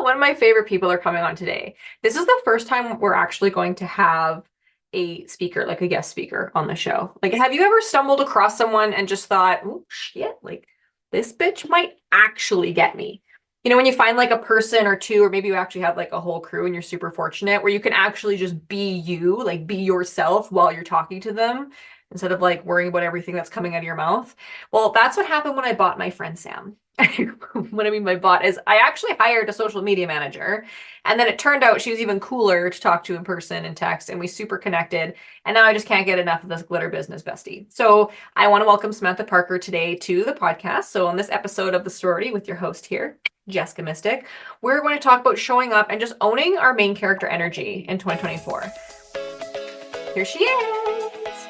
One of my favorite people are coming on today. This is the first time we're actually going to have a speaker, like a guest speaker on the show. Like, have you ever stumbled across someone and just thought, oh shit, like this bitch might actually get me? When you find like a person or two, or maybe you actually have like a whole crew and you're super fortunate where you can actually just be you, like be yourself while you're talking to them instead of like worrying about everything that's coming out of your mouth. Well, that's what happened when I bought my friend Sam. What I mean by bought is I actually hired a social media manager, and then it turned out she was even cooler to talk to in person and text, and we super connected. And now I just can't get enough of this glitter business bestie. So I want to welcome Samantha Parker today to the podcast. So on this episode of the Sorority with your host here, Jessica Mystic, we're going to talk about showing up and just owning our main character energy in 2024. Here she is.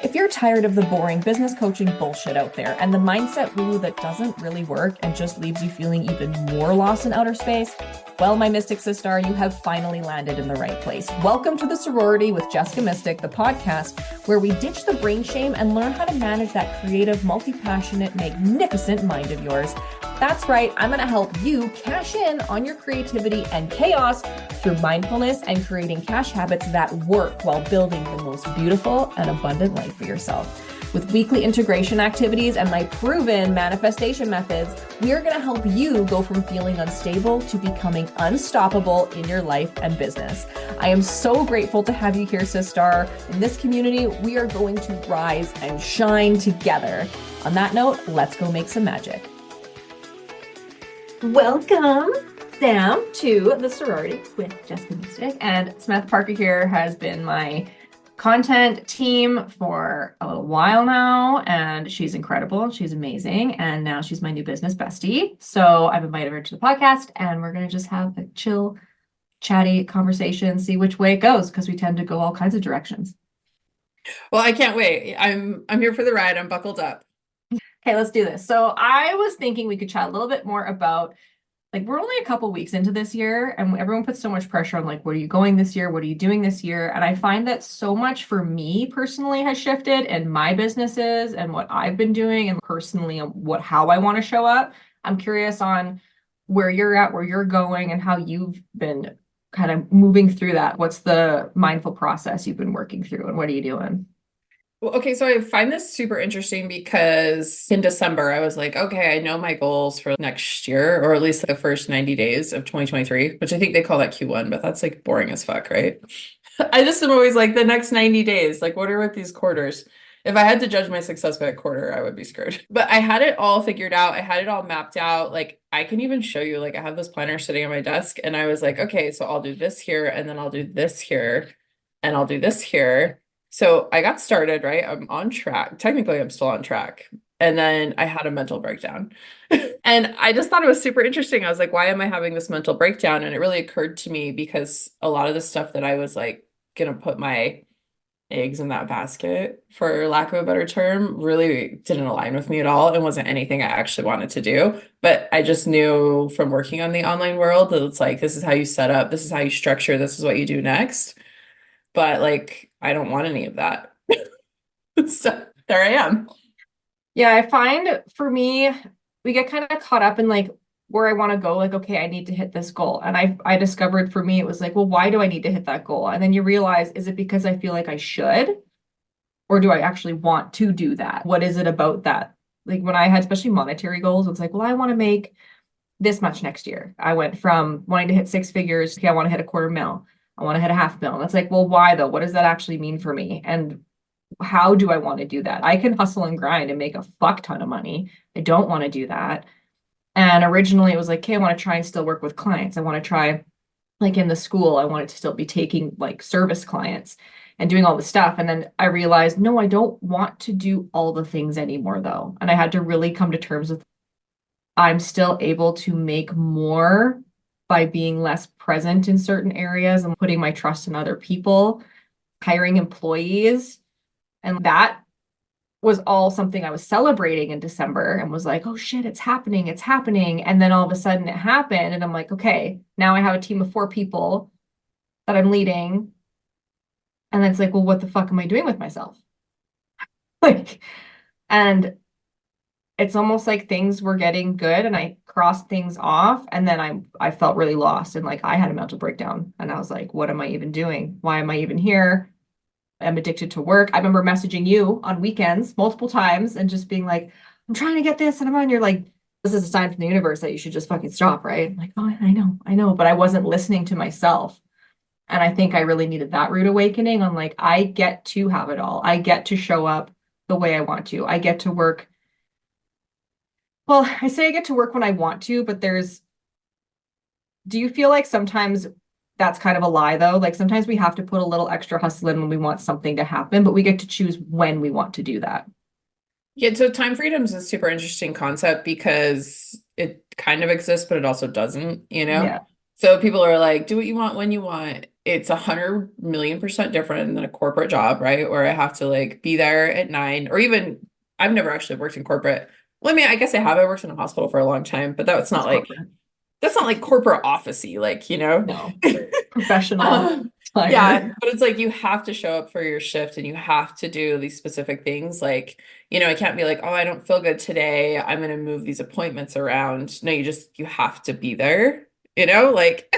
If you're tired of the boring business coaching bullshit out there and the mindset woo that doesn't really work and just leaves you feeling even more lost in outer space, well, my Mystic sister, you have finally landed in the right place. Welcome to the Sorority with Jessica Mystic, the podcast where we ditch the brain shame and learn how to manage that creative, multi-passionate, magnificent mind of yours. That's right, I'm going to help you cash in on your creativity and chaos through mindfulness and creating cash habits that work while building the most beautiful and abundant life for yourself. With weekly integration activities and my proven manifestation methods, we are going to help you go from feeling unstable to becoming unstoppable in your life and business. I am so grateful to have you here, sister. In this community, we are going to rise and shine together. On that note, let's go make some magic. Welcome, Sam, to the Sorority with Jessica Mystic. And Samantha Parker here has been my content team for a little while now, and she's incredible. She's amazing. And now she's my new business bestie. So I've invited her to the podcast, and we're going to just have a chill, chatty conversation, see which way it goes, because we tend to go all kinds of directions. Well, I can't wait. I'm here for the ride. I'm buckled up. Okay, let's do this. So I was thinking we could chat a little bit more about, like, we're only a couple weeks into this year and everyone puts so much pressure on, like, what are you going this year? What are you doing this year? And I find that so much for me personally has shifted in my businesses and what I've been doing and personally how I want to show up. I'm curious on where you're at, where you're going, and how you've been kind of moving through that. What's the mindful process you've been working through, and what are you doing? Well, okay, so I find this super interesting because in December, I was like, okay, I know my goals for next year, or at least the first 90 days of 2023, which I think they call that Q1, but that's like boring as fuck, right? I just am always like the next 90 days, like what are with these quarters? If I had to judge my success by a quarter, I would be screwed. But I had it all figured out. I had it all mapped out. Like I can even show you, like I have this planner sitting on my desk and I was like, okay, so I'll do this here and then I'll do this here and I'll do this here. So I got started, right? I'm on track. Technically, I'm still on track. And then I had a mental breakdown. And I just thought it was super interesting. I was like, why am I having this mental breakdown? And it really occurred to me because a lot of the stuff that I was like gonna put my eggs in that basket, for lack of a better term, really didn't align with me at all and wasn't anything I actually wanted to do. But I just knew from working on the online world that it's like, this is how you set up, this is how you structure, this is what you do next. But like, I don't want any of that. So there I am. Yeah, I find for me, we get kind of caught up in like where I want to go, like, okay, I need to hit this goal. And I discovered for me, it was like, well, why do I need to hit that goal? And then you realize, is it because I feel like I should? Or do I actually want to do that? What is it about that? Like when I had especially monetary goals, it's like, well, I want to make this much next year. I went from wanting to hit six figures, okay, I want to hit a quarter mil. I want to hit a half mil. And it's like, well, why though? What does that actually mean for me? And how do I want to do that? I can hustle and grind and make a fuck ton of money. I don't want to do that. And originally it was like, okay, I want to try and still work with clients. I want to try, like in the school, I wanted to still be taking like service clients and doing all the stuff. And then I realized, no, I don't want to do all the things anymore though. And I had to really come to terms with I'm still able to make more by being less present in certain areas and putting my trust in other people, hiring employees. And that was all something I was celebrating in December and was like, oh shit, it's happening, it's happening. And then all of a sudden it happened. And I'm like, okay, now I have a team of 4 people that I'm leading. And then it's like, well, what the fuck am I doing with myself? Like, and it's almost like things were getting good and I crossed things off and then I felt really lost and like I had a mental breakdown and I was like, what am I even doing? Why am I even here? I'm addicted to work. I remember messaging you on weekends multiple times and just being like, I'm trying to get this and I'm on. You're like, this is a sign from the universe that you should just fucking stop, right? I'm like, oh, I know, but I wasn't listening to myself. And I think I really needed that rude awakening on like, I get to have it all. I get to show up the way I want to. I get to work. Well, I say I get to work when I want to, but do you feel like sometimes that's kind of a lie though? Like sometimes we have to put a little extra hustle in when we want something to happen, but we get to choose when we want to do that. Yeah, so time freedom is a super interesting concept because it kind of exists, but it also doesn't, you know? Yeah. So people are like, do what you want when you want. It's 100,000,000% different than a corporate job, right? Where I have to like be there at 9, or even I've never actually worked in corporate. Well, I mean, I guess I have. I worked in a hospital for a long time, but That's corporate. that's not like corporate officey, like, you know? No. Professional, Um, yeah, tired. but it's like you have to show up for your shift and you have to do these specific things. Like, I can't be like, oh, I don't feel good today. I'm going to move these appointments around. No, you have to be there, like,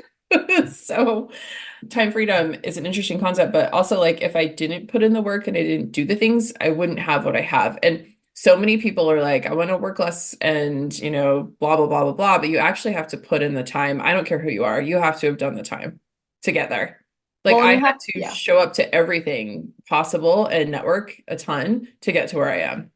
so time freedom is an interesting concept, but also like if I didn't put in the work and I didn't do the things, I wouldn't have what I have. And so many people are like, I want to work less and, blah, blah, blah, blah, blah. But you actually have to put in the time. I don't care who you are. You have to have done the time to get there. Like Well, and I you had have, to yeah. show up to everything possible and network a ton to get to where I am?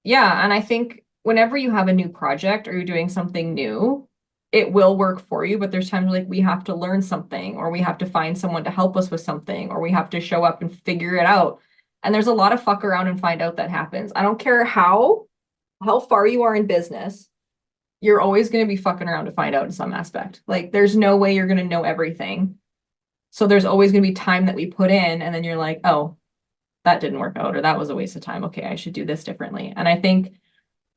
Yeah. And I think whenever you have a new project or you're doing something new, it will work for you. But there's times like we have to learn something or we have to find someone to help us with something or we have to show up and figure it out. And there's a lot of fuck around and find out that happens. I don't care how far you are in business, you're always going to be fucking around to find out in some aspect. Like there's no way you're going to know everything. So there's always going to be time that we put in and then you're like, "Oh, that didn't work out or that was a waste of time. Okay, I should do this differently." And I think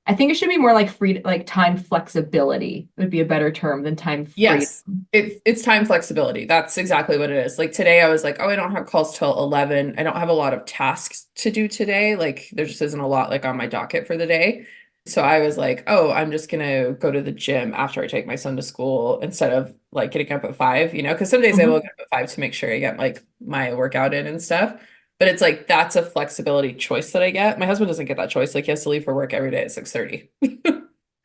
it should be more like free like time flexibility would be a better term than time free. Yes, it's time flexibility. That's exactly what it is. Like today, I was like, oh, I don't have calls till 11. I don't have a lot of tasks to do today. Like there just isn't a lot like on my docket for the day. So I was like, oh, I'm just gonna go to the gym after I take my son to school instead of like getting up at 5, because some days I will Mhm. get up at 5 to make sure I get like my workout in and stuff. But it's like that's a flexibility choice that I get. My husband doesn't get that choice. Like he has to leave for work every day at 6:30.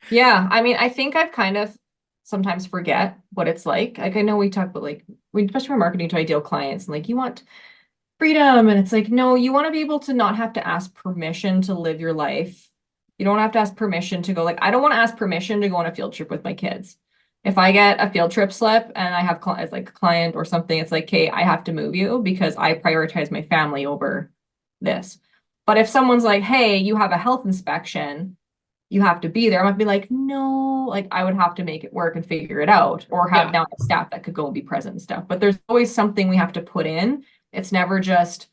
Yeah, I mean, I think I've kind of sometimes forget what it's like. Like I know we talk about like we especially when marketing to ideal clients and like you want freedom and it's like no, you want to be able to not have to ask permission to live your life. You don't have to ask permission to go like I don't want to ask permission to go on a field trip with my kids. If I get a field trip slip and I have it's like a client or something, it's like, "Okay, I have to move you because I prioritize my family over this." But if someone's like, "Hey, you have a health inspection," you have to be there. I might be like, no, like I would have to make it work and figure it out, or have Yeah. now staff that could go and be present and stuff. But there's always something we have to put in. It's never just,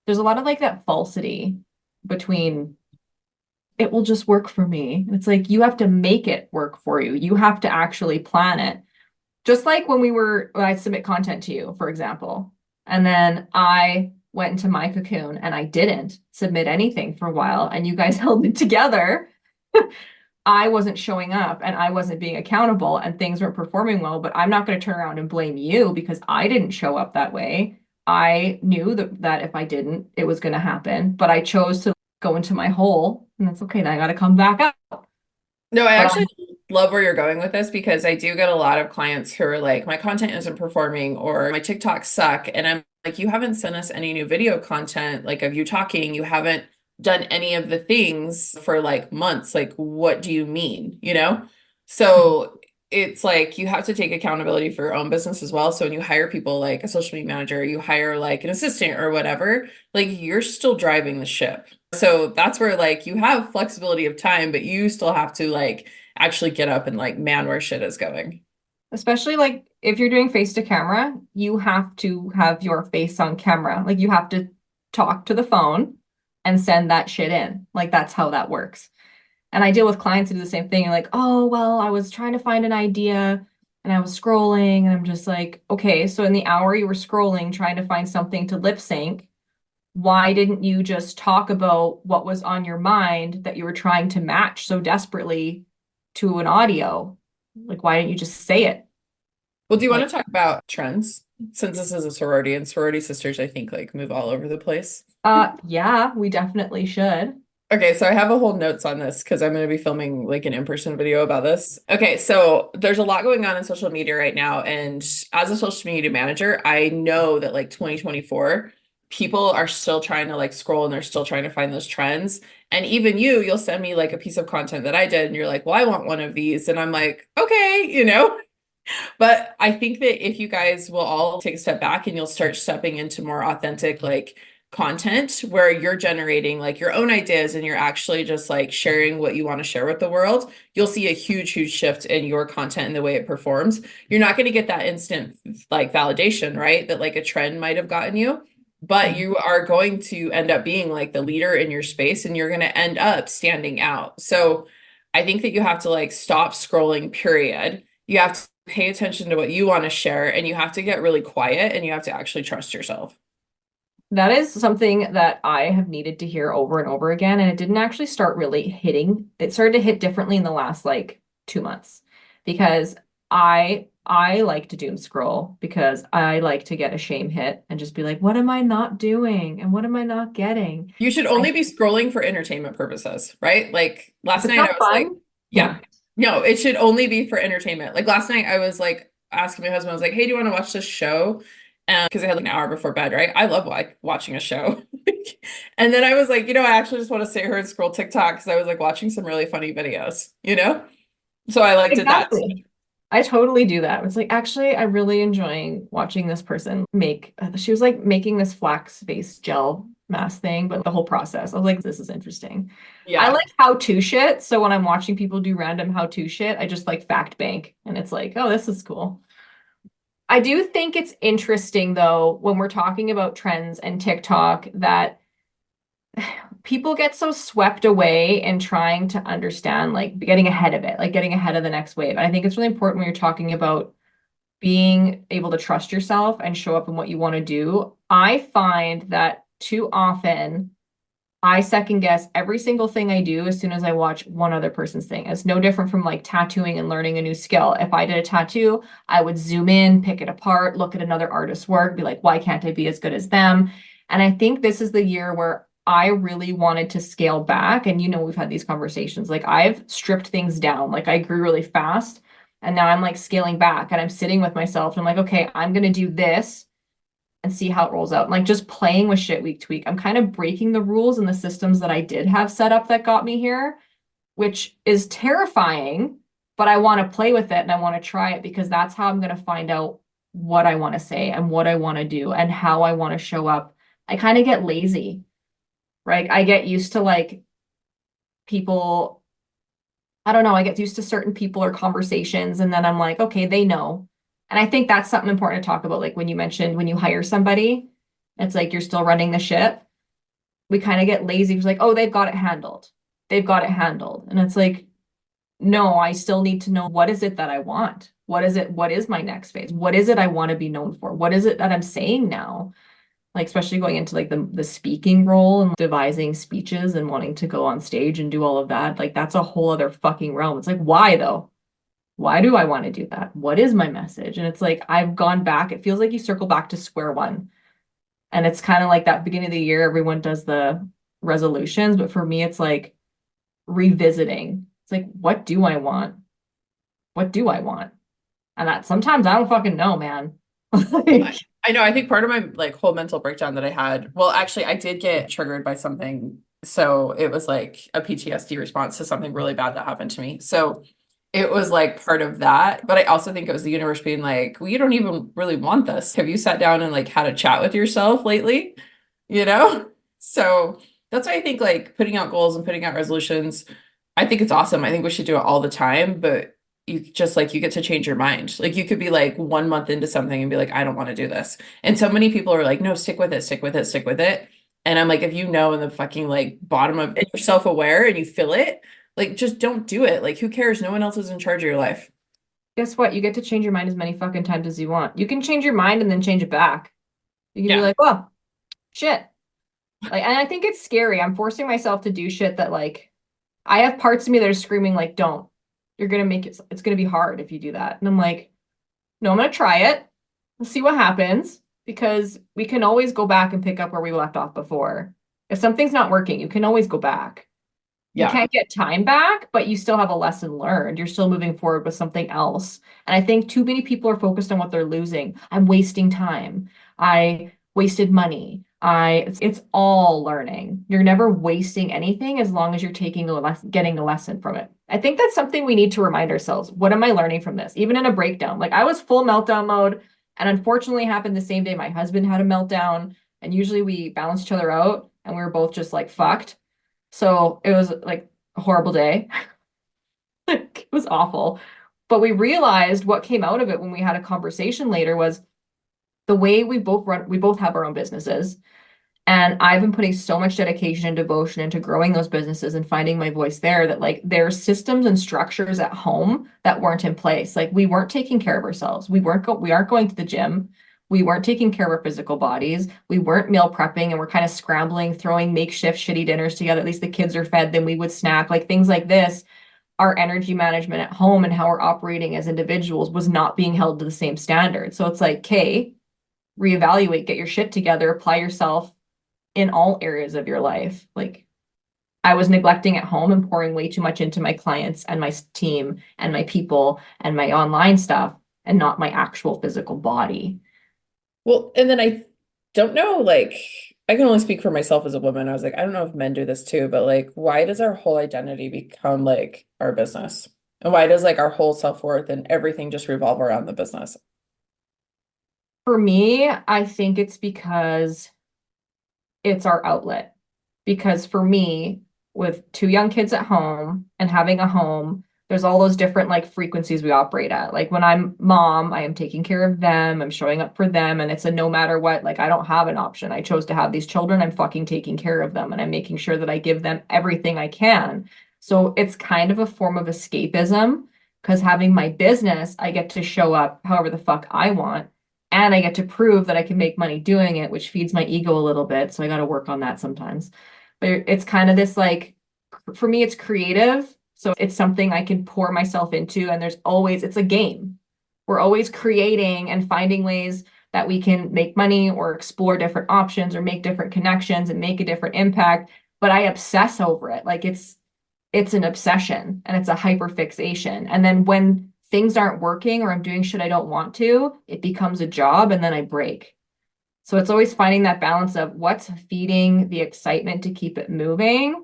there's a lot of like that falsity between it will just work for me. It's like you have to make it work for you. You have to actually plan it. Just like when I submit content to you, for example, and then I went into my cocoon and I didn't submit anything for a while, and you guys held it together. I wasn't showing up and I wasn't being accountable and things weren't performing well, but I'm not going to turn around and blame you because I didn't show up that way. I knew that if I didn't, it was going to happen, but I chose to go into my hole and that's okay. Then I got to come back up. No, I But actually love where you're going with this because I do get a lot of clients who are like, my content isn't performing or my TikToks suck. And I'm like, you haven't sent us any new video content, like of you talking. You haven't done any of the things for like months. Like, what do you mean? So it's like you have to take accountability for your own business as well. So when you hire people like a social media manager, you hire like an assistant or whatever, like you're still driving the ship. So that's where like you have flexibility of time, but you still have to like actually get up and like man where shit is going. especially like if you're doing face to camera, you have to have your face on camera. Like you have to talk to the phone and send that shit in. Like that's how that works. And I deal with clients who do the same thing. Like, oh, well, I was trying to find an idea and I was scrolling and I'm just like, okay, so in the hour you were scrolling, trying to find something to lip sync, why didn't you just talk about what was on your mind that you were trying to match so desperately to an audio? Like, why didn't you just say it? Well, do you want Like, to talk about trends? Since this is a sorority and sorority sisters, I think like move all over the place. yeah, we definitely should. Okay, so I have a whole notes on this because I'm going to be filming like an in-person video about this. Okay, so there's a lot going on in social media right now, and as a social media manager, I know that like 2024, people are still trying to like scroll and they're still trying to find those trends. And even you'll send me like a piece of content that I did, and you're like, "Well, I want one of these," and I'm like, "Okay," you know. But I think that if you guys will all take a step back and you'll start stepping into more authentic, like content where you're generating like your own ideas and you're actually just like sharing what you want to share with the world, you'll see a huge, huge shift in your content and the way it performs. You're not going to get that instant like validation, right? That like a trend might have gotten you, but Mhm. you are going to end up being like the leader in your space and you're going to end up standing out. So I think that you have to like stop scrolling, period. You have to pay attention to what you want to share and you have to get really quiet and you have to actually trust yourself. That is something that I have needed to hear over and over again, and it didn't actually start really hitting. It started to hit differently in the last like 2 months because I like to doom scroll because I like to get a shame hit and just be like, what am I not doing? And what am I not getting? You should I, only be scrolling for entertainment purposes, right? Like if last it's night I not was like, fun, yeah, yeah. no, it should only be for entertainment. Like last night I was like asking my husband, I was like, hey, do you want to watch this show? And because I had like an hour before bed, right? I love like watching a show. And then I was like, I actually just want to sit here and scroll TikTok because I was like watching some really funny videos, you know? So I like did that. Exactly. I totally do that. It's like, actually, I really enjoying watching this person make, she was like making this flax face gel mask thing, but the whole process, I was like, this is interesting. I Yeah. like how-to shit. So when I'm watching people do random how-to shit, I just like fact bank and it's like, oh, this is cool. I do think it's interesting though, when we're talking about trends and TikTok, that people get so swept away in trying to understand, like getting ahead of it, like getting ahead of the next wave. And I think it's really important when you're talking about being able to trust yourself and show up in what you want to do. I find that too often I second guess every single thing I do as soon as I watch one other person's thing. It's no different from like tattooing and learning a new skill. If I did a tattoo, I would zoom in, pick it apart, look at another artist's work, be like, why can't I be as good as them? And I think this is the year where I really wanted to scale back. And we've had these conversations. Like I've stripped things down. Like I grew really fast. And now I'm like scaling back and I'm sitting with myself and I'm like, okay, I'm going to do this and see how it rolls out. And like just playing with shit week to week. I'm kind of breaking the rules and the systems that I did have set up that got me here, which is terrifying, but I want to play with it and I want to try it because that's how I'm going to find out what I want to say and what I want to do and how I want to show up. I kind of get lazy, right? I get used to like people, I don't know, I get used to certain people or conversations and then I'm like, okay, they know. And I think that's something important to talk about. Like when you mentioned when you hire somebody, it's like you're still running the ship. We kind of get lazy. It's like, oh, they've got it handled. They've got it handled. And it's like, no, I still need to know what is it that I want? What is it? What is my next phase? What is it I want to be known for? What is it that I'm saying now? Like especially going into like the speaking role and devising speeches and wanting to go on stage and do all of that. Like that's a whole other fucking realm. It's like, why though? Why do I want to do that? What is my message? And it's like I've gone back. It feels like you circle back to square one. And it's kind of like that beginning of the year, everyone does the resolutions, but for me, it's like revisiting. It's like, what do I want? What do I want? And that sometimes I don't fucking know, man. Like, I know. I think part of my like whole mental breakdown that I had, well, actually, I did get triggered by something. So it was like a PTSD response to something really bad that happened to me. So it was like part of that. But I also think it was the universe being like, well, you don't even really want this. Have you sat down and like had a chat with yourself lately? You know? So that's why I think like putting out goals and putting out resolutions, I think it's awesome. I think we should do it all the time, but you just like you get to change your mind. Like you could be like 1 month into something and be like, I don't want to do this. And so many people are like, no, stick with it, stick with it, stick with it. And I'm like, if you know in the fucking like bottom of and you're self-aware and you feel it, like just don't do it. Like who cares? No one else is in charge of your life. guess what? You get to change your mind as many fucking times as you want. You can change your mind and then change it back. You can be Yeah. like, well, shit. Like, and I think it's scary. I'm forcing myself to do shit that like I have parts of me that are screaming like, don't. You're gonna make it, it's gonna be hard if you do that. And I'm like, no, I'm gonna try it. We'll see what happens because we can always go back and pick up where we left off before. If something's not working, you can always go back. You Yeah. can't get time back, but you still have a lesson learned. You're still moving forward with something else. And I think too many people are focused on what they're losing. I'm wasting time. I wasted money. It's all learning. You're never wasting anything as long as you're taking a lesson, getting a lesson from it. I think that's something we need to remind ourselves. What am I learning from this? Even in a breakdown. Like I was full meltdown mode, and unfortunately it happened the same day my husband had a meltdown. And usually we balance each other out, and we were both just like fucked. So it was like a horrible day. It was awful. But we realized what came out of it when we had a conversation later was the way we both have our own businesses. And I've been putting so much dedication and devotion into growing those businesses and finding my voice there that like there's systems and structures at home that weren't in place. Like we weren't taking care of ourselves. We aren't going to the gym. We weren't taking care of our physical bodies. We weren't meal prepping and we're kind of scrambling, throwing makeshift shitty dinners together. At least the kids are fed, then we would snack, like things like this. Our energy management at home and how we're operating as individuals was not being held to the same standard. So it's like, okay, reevaluate, get your shit together, apply yourself in all areas of your life. Like I was neglecting at home and pouring way too much into my clients and my team and my people and my online stuff and not my actual physical body. Well, and then I don't know, like, I can only speak for myself as a woman. I was like, I don't know if men do this too, but like, why does our whole identity become like our business? And why does like our whole self-worth and everything just revolve around the business? For me, I think it's because it's our outlet. Because for me, with two young kids at home and having a home, there's all those different like frequencies we operate at. Like when I'm mom, I am taking care of them, I'm showing up for them, and it's a no matter what, like I don't have an option. I chose to have these children, I'm fucking taking care of them, and I'm making sure that I give them everything I can. So it's kind of a form of escapism because having my business, I get to show up however the fuck I want. And I get to prove that I can make money doing it, which feeds my ego a little bit. So I got to work on that sometimes. But it's kind of this like, for me, it's creative. So it's something I can pour myself into. And there's always, it's a game. We're always creating and finding ways that we can make money or explore different options or make different connections and make a different impact. But I obsess over it. Like it's an obsession and it's a hyperfixation. And then when things aren't working or I'm doing shit I don't want to, it becomes a job and then I break. So it's always finding that balance of what's feeding the excitement to keep it moving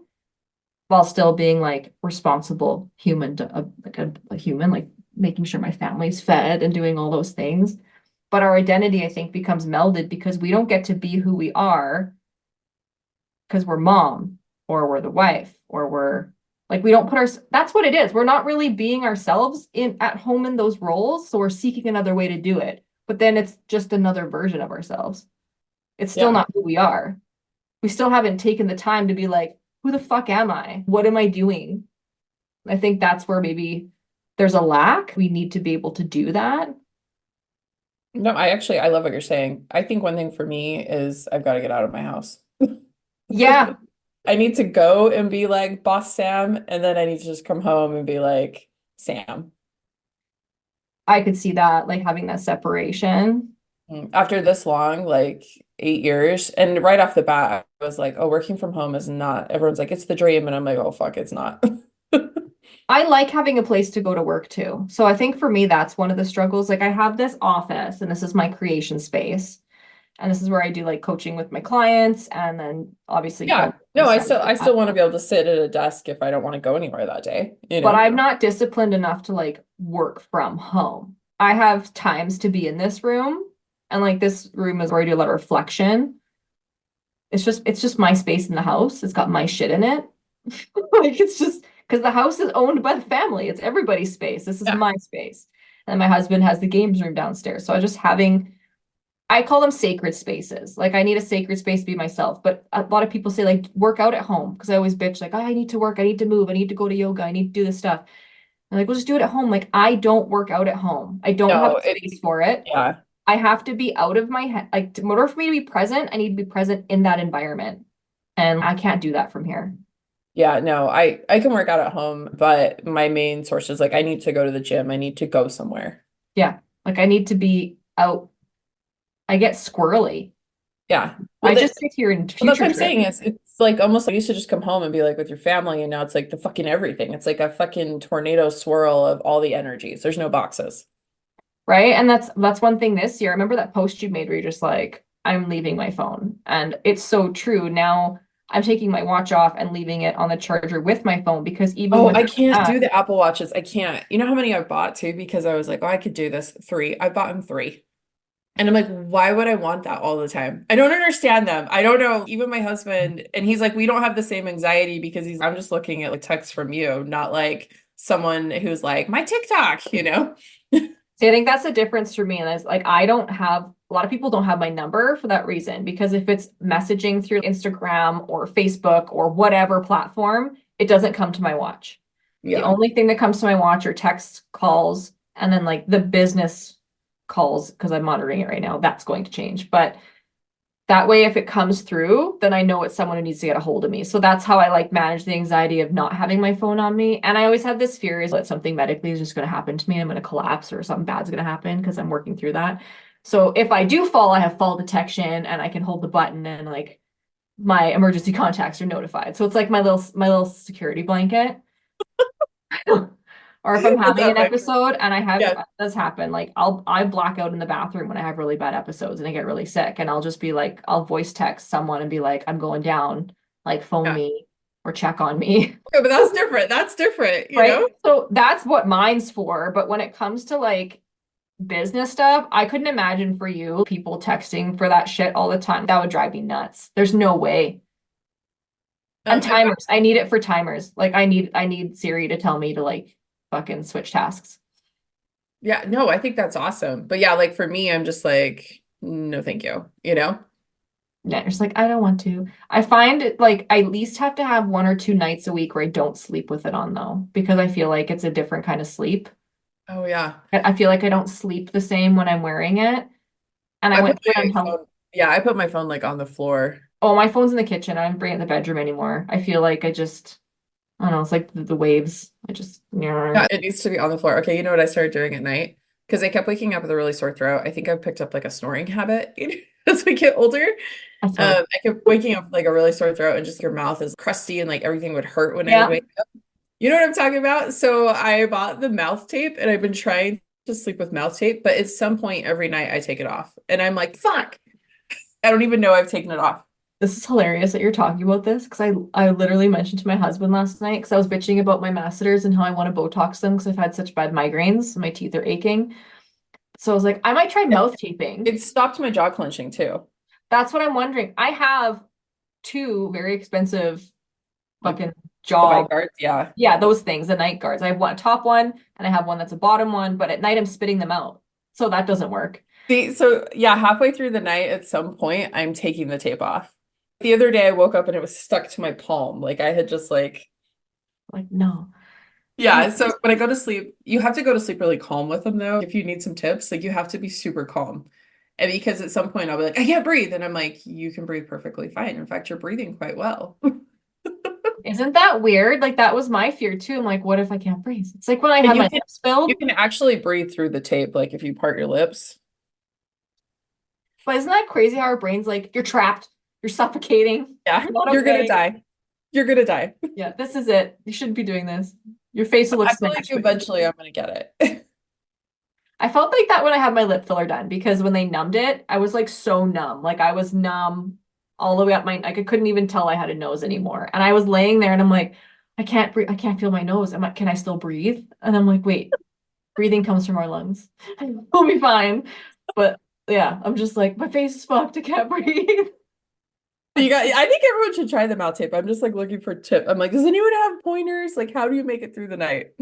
while still being like responsible human to a human, like making sure my family's fed and doing all those things. But our identity, I think, becomes melded because we don't get to be who we are because we're mom or we're the wife or we're like we don't put our that's what it is. We're not really being ourselves in at home in those roles, so we're seeking another way to do it. But then it's just another version of ourselves. It's still Yeah. not who we are. We still haven't taken the time to be like, who the fuck am I? What am I doing? I think that's where maybe there's a lack. We need to be able to do that. No, I love what you're saying. I think one thing for me is I've got to get out of my house. Yeah, I need to go and be like boss Sam, and then I need to just come home and be like Sam. I could see that, like having that separation. After this long, like 8 years, and right off the bat, I was like, oh, working from home is not, everyone's like, it's the dream. And I'm like, oh, fuck, it's not. I like having a place to go to work too. So I think for me, that's one of the struggles. Like I have this office and this is my creation space. And this is where I do like coaching with my clients and then obviously Yeah. film No, and I stuff still, like I still that. want to be able to sit at a desk if I don't want to go anywhere that day, you But know? I'm not disciplined enough to like work from home. I have times to be in this room and like this room is where I do a lot of reflection. It's just my space in the house. It's got my shit in it. Like it's just because the house is owned by the family. It's everybody's space. This is Yeah. my space. And my husband has the games room downstairs. So I just having I call them sacred spaces. Like I need a sacred space to be myself. But a lot of people say like work out at home because I always bitch like, oh, I need to work, I need to move, I need to go to yoga, I need to do this stuff. And like, we'll just do it at home. Like I don't work out at home. I don't have No, the space for it. yeah. I have to be out of my head. Like in order for me to be present, I need to be present in that environment. And I can't do that from here. Yeah, no, I can work out at home, but my main source is like I need to go to the gym. I need to go somewhere. Yeah. Like I need to be out. I get squirrely. Yeah. I just sit here in Well, that's future what I'm trip. saying. It's like almost like you used to just come home and be like with your family, and now it's like the fucking everything. It's like a fucking tornado swirl of all the energies. There's no boxes. Right. And that's one thing this year. I remember that post you made where you're just like, I'm leaving my phone. And it's so true. Now I'm taking my watch off and leaving it on the charger with my phone because even Oh, when I can't that, do the Apple Watches. I can't. You know how many I bought too? Because I was like, oh, I could do this. Three. I bought them three. And I'm like, why would I want that all the time? I don't understand them. I don't know. Even my husband, and he's like, we don't have the same anxiety because I'm just looking at like texts from you, not like someone who's like, my TikTok, you know? see, I think that's the difference for me. And it's like I don't have a lot of people don't have my number for that reason. Because if it's messaging through Instagram or Facebook or whatever platform, it doesn't come to my watch. The Yeah. only thing that comes to my watch are text calls and then like the business calls because I'm monitoring it right now. That's going to change. But that way, if it comes through, then I know it's someone who needs to get a hold of me. So that's how I like manage the anxiety of not having my phone on me. And I always have this fear is that something medically is just going to happen to me. I'm going to collapse or something bad's going to happen because I'm working through that. So if I do fall, I have fall detection and I can hold the button and like my emergency contacts are notified. So it's like my little security blanket. Or if I'm That's having an epic. episode and I have Yeah. it does happen, like I black out in the bathroom when I have really bad episodes and I get really sick and I'll just be like I'll voice text someone and be like I'm going down, like phone Yeah. me or check on me. Okay, but that's different. That's different, you Right? know? So that's what mine's for, but when it comes to like business stuff, I couldn't imagine for you people texting for that shit all the time. That would drive me nuts. There's no way. And In fact, timers. I need it for timers. Like I need Siri to tell me to like fucking switch tasks. yeah, no, I think that's awesome. But yeah, like for me, I'm just like, no, thank you, you know? Yeah, just like I don't want to. I find it like I at least have to have 1 or 2 nights a week where I don't sleep with it on though, because I feel like it's a different kind of sleep. Oh yeah. I feel like I don't sleep the same when I'm wearing it. And I I put went through my it on phone, yeah, I put my phone like on the floor. oh, my phone's in the kitchen. I don't bring it in the bedroom anymore. I feel like I don't know, it's like the waves. I just Yeah, it needs to be on the floor. Okay, you know what I started doing at night? Because I kept waking up with a really sore throat. I think I've picked up like a snoring habit, as we get older. I snore. I kept waking up with like a really sore throat and just your mouth is crusty and like everything would hurt when I would Yeah. wake up. You know what I'm talking about? So I bought the mouth tape and I've been trying to sleep with mouth tape, but at some point every night I take it off. And I'm like, fuck, I don't even know I've taken it off. This is hilarious that you're talking about this because I literally mentioned to my husband last night because I was bitching about my masseters and how I want to Botox them because I've had such bad migraines. My teeth are aching. So I was like, I might try mouth taping. It stopped my jaw clenching too. That's what I'm wondering. I have two very expensive Like fucking the jaw. bite guards, yeah. Yeah, those things, the night guards. I have one a top one and I have one that's a bottom one, but at night I'm spitting them out. So that doesn't work. See, so yeah, halfway through the night at some point, I'm taking the tape off. The other day I woke up and it was stuck to my palm. Like I had just like, Like, no. yeah. So when I go to sleep, you have to go to sleep really calm with them though. If you need some tips, like you have to be super calm. And because at some point I'll be like, I can't breathe. And I'm like, you can breathe perfectly fine. In fact, you're breathing quite well. Isn't that weird? Like that was my fear too. I'm like, what if I can't breathe? It's like when I And had my lips you filled. can actually breathe through the tape, like if you part your lips. But isn't that crazy how our brain's like, you're trapped, you're suffocating, Yeah, you're not you're gonna okay. die. You're gonna die. Yeah, this is it. You shouldn't be doing this. Your face will look I feel like smashed, but eventually I'm gonna get it. I felt like that when I had my lip filler done because when they numbed it, I was like so numb. Like I was numb all the way up my like I couldn't even tell I had a nose anymore. And I was laying there and I'm like, I can't breathe, I can't feel my nose. I'm like, can I still breathe? And I'm like, wait, breathing comes from our lungs. We'll be fine. But yeah, I'm just like, my face is fucked, I can't breathe. I think everyone should try the mouth tape. I'm just like looking for tip. I'm like, does anyone have pointers? Like, how do you make it through the night?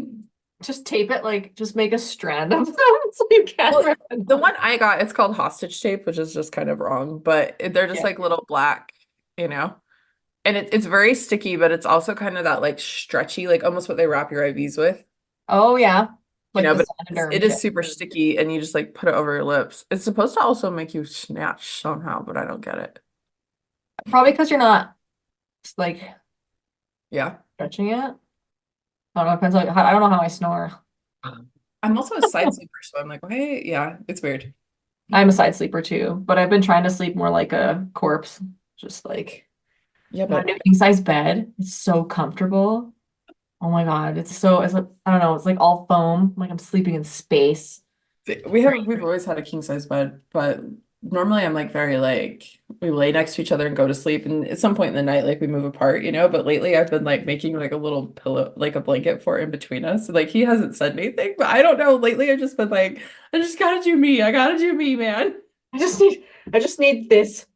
Just tape it, like just make a strand of them so you can't Well, rip it the off. one I got, it's called hostage tape, which is just kind of wrong, but they're just Yeah. like little black, you know? And it's very sticky, but it's also kind of that like stretchy, like almost what they wrap your IVs with, Oh yeah. you Like know, the but Sanoderm it is shit. super sticky and you just like put it over your lips. It's supposed to also make you snatch somehow, but I don't get it. Probably because you're not Just like Yeah. stretching it. I don't know, depends on, I don't know how I snore. I'm also a side sleeper, so I'm like, why? Yeah, it's weird. I'm a side sleeper too, but I've been trying to sleep more like a corpse. Just like Yeah, my but new king size bed. It's so comfortable. Oh my God. It's like, I don't know, it's like all foam. Like I'm sleeping in space. we've always had a king size bed, but normally I'm like very like we lay next to each other and go to sleep, and at some point in the night like we move apart, you know. But lately I've been like making like a little pillow, like a blanket for in between us. Like he hasn't said anything, but I don't know. Lately I've just been like, I just gotta do me. I gotta do me, man. I just need I just need this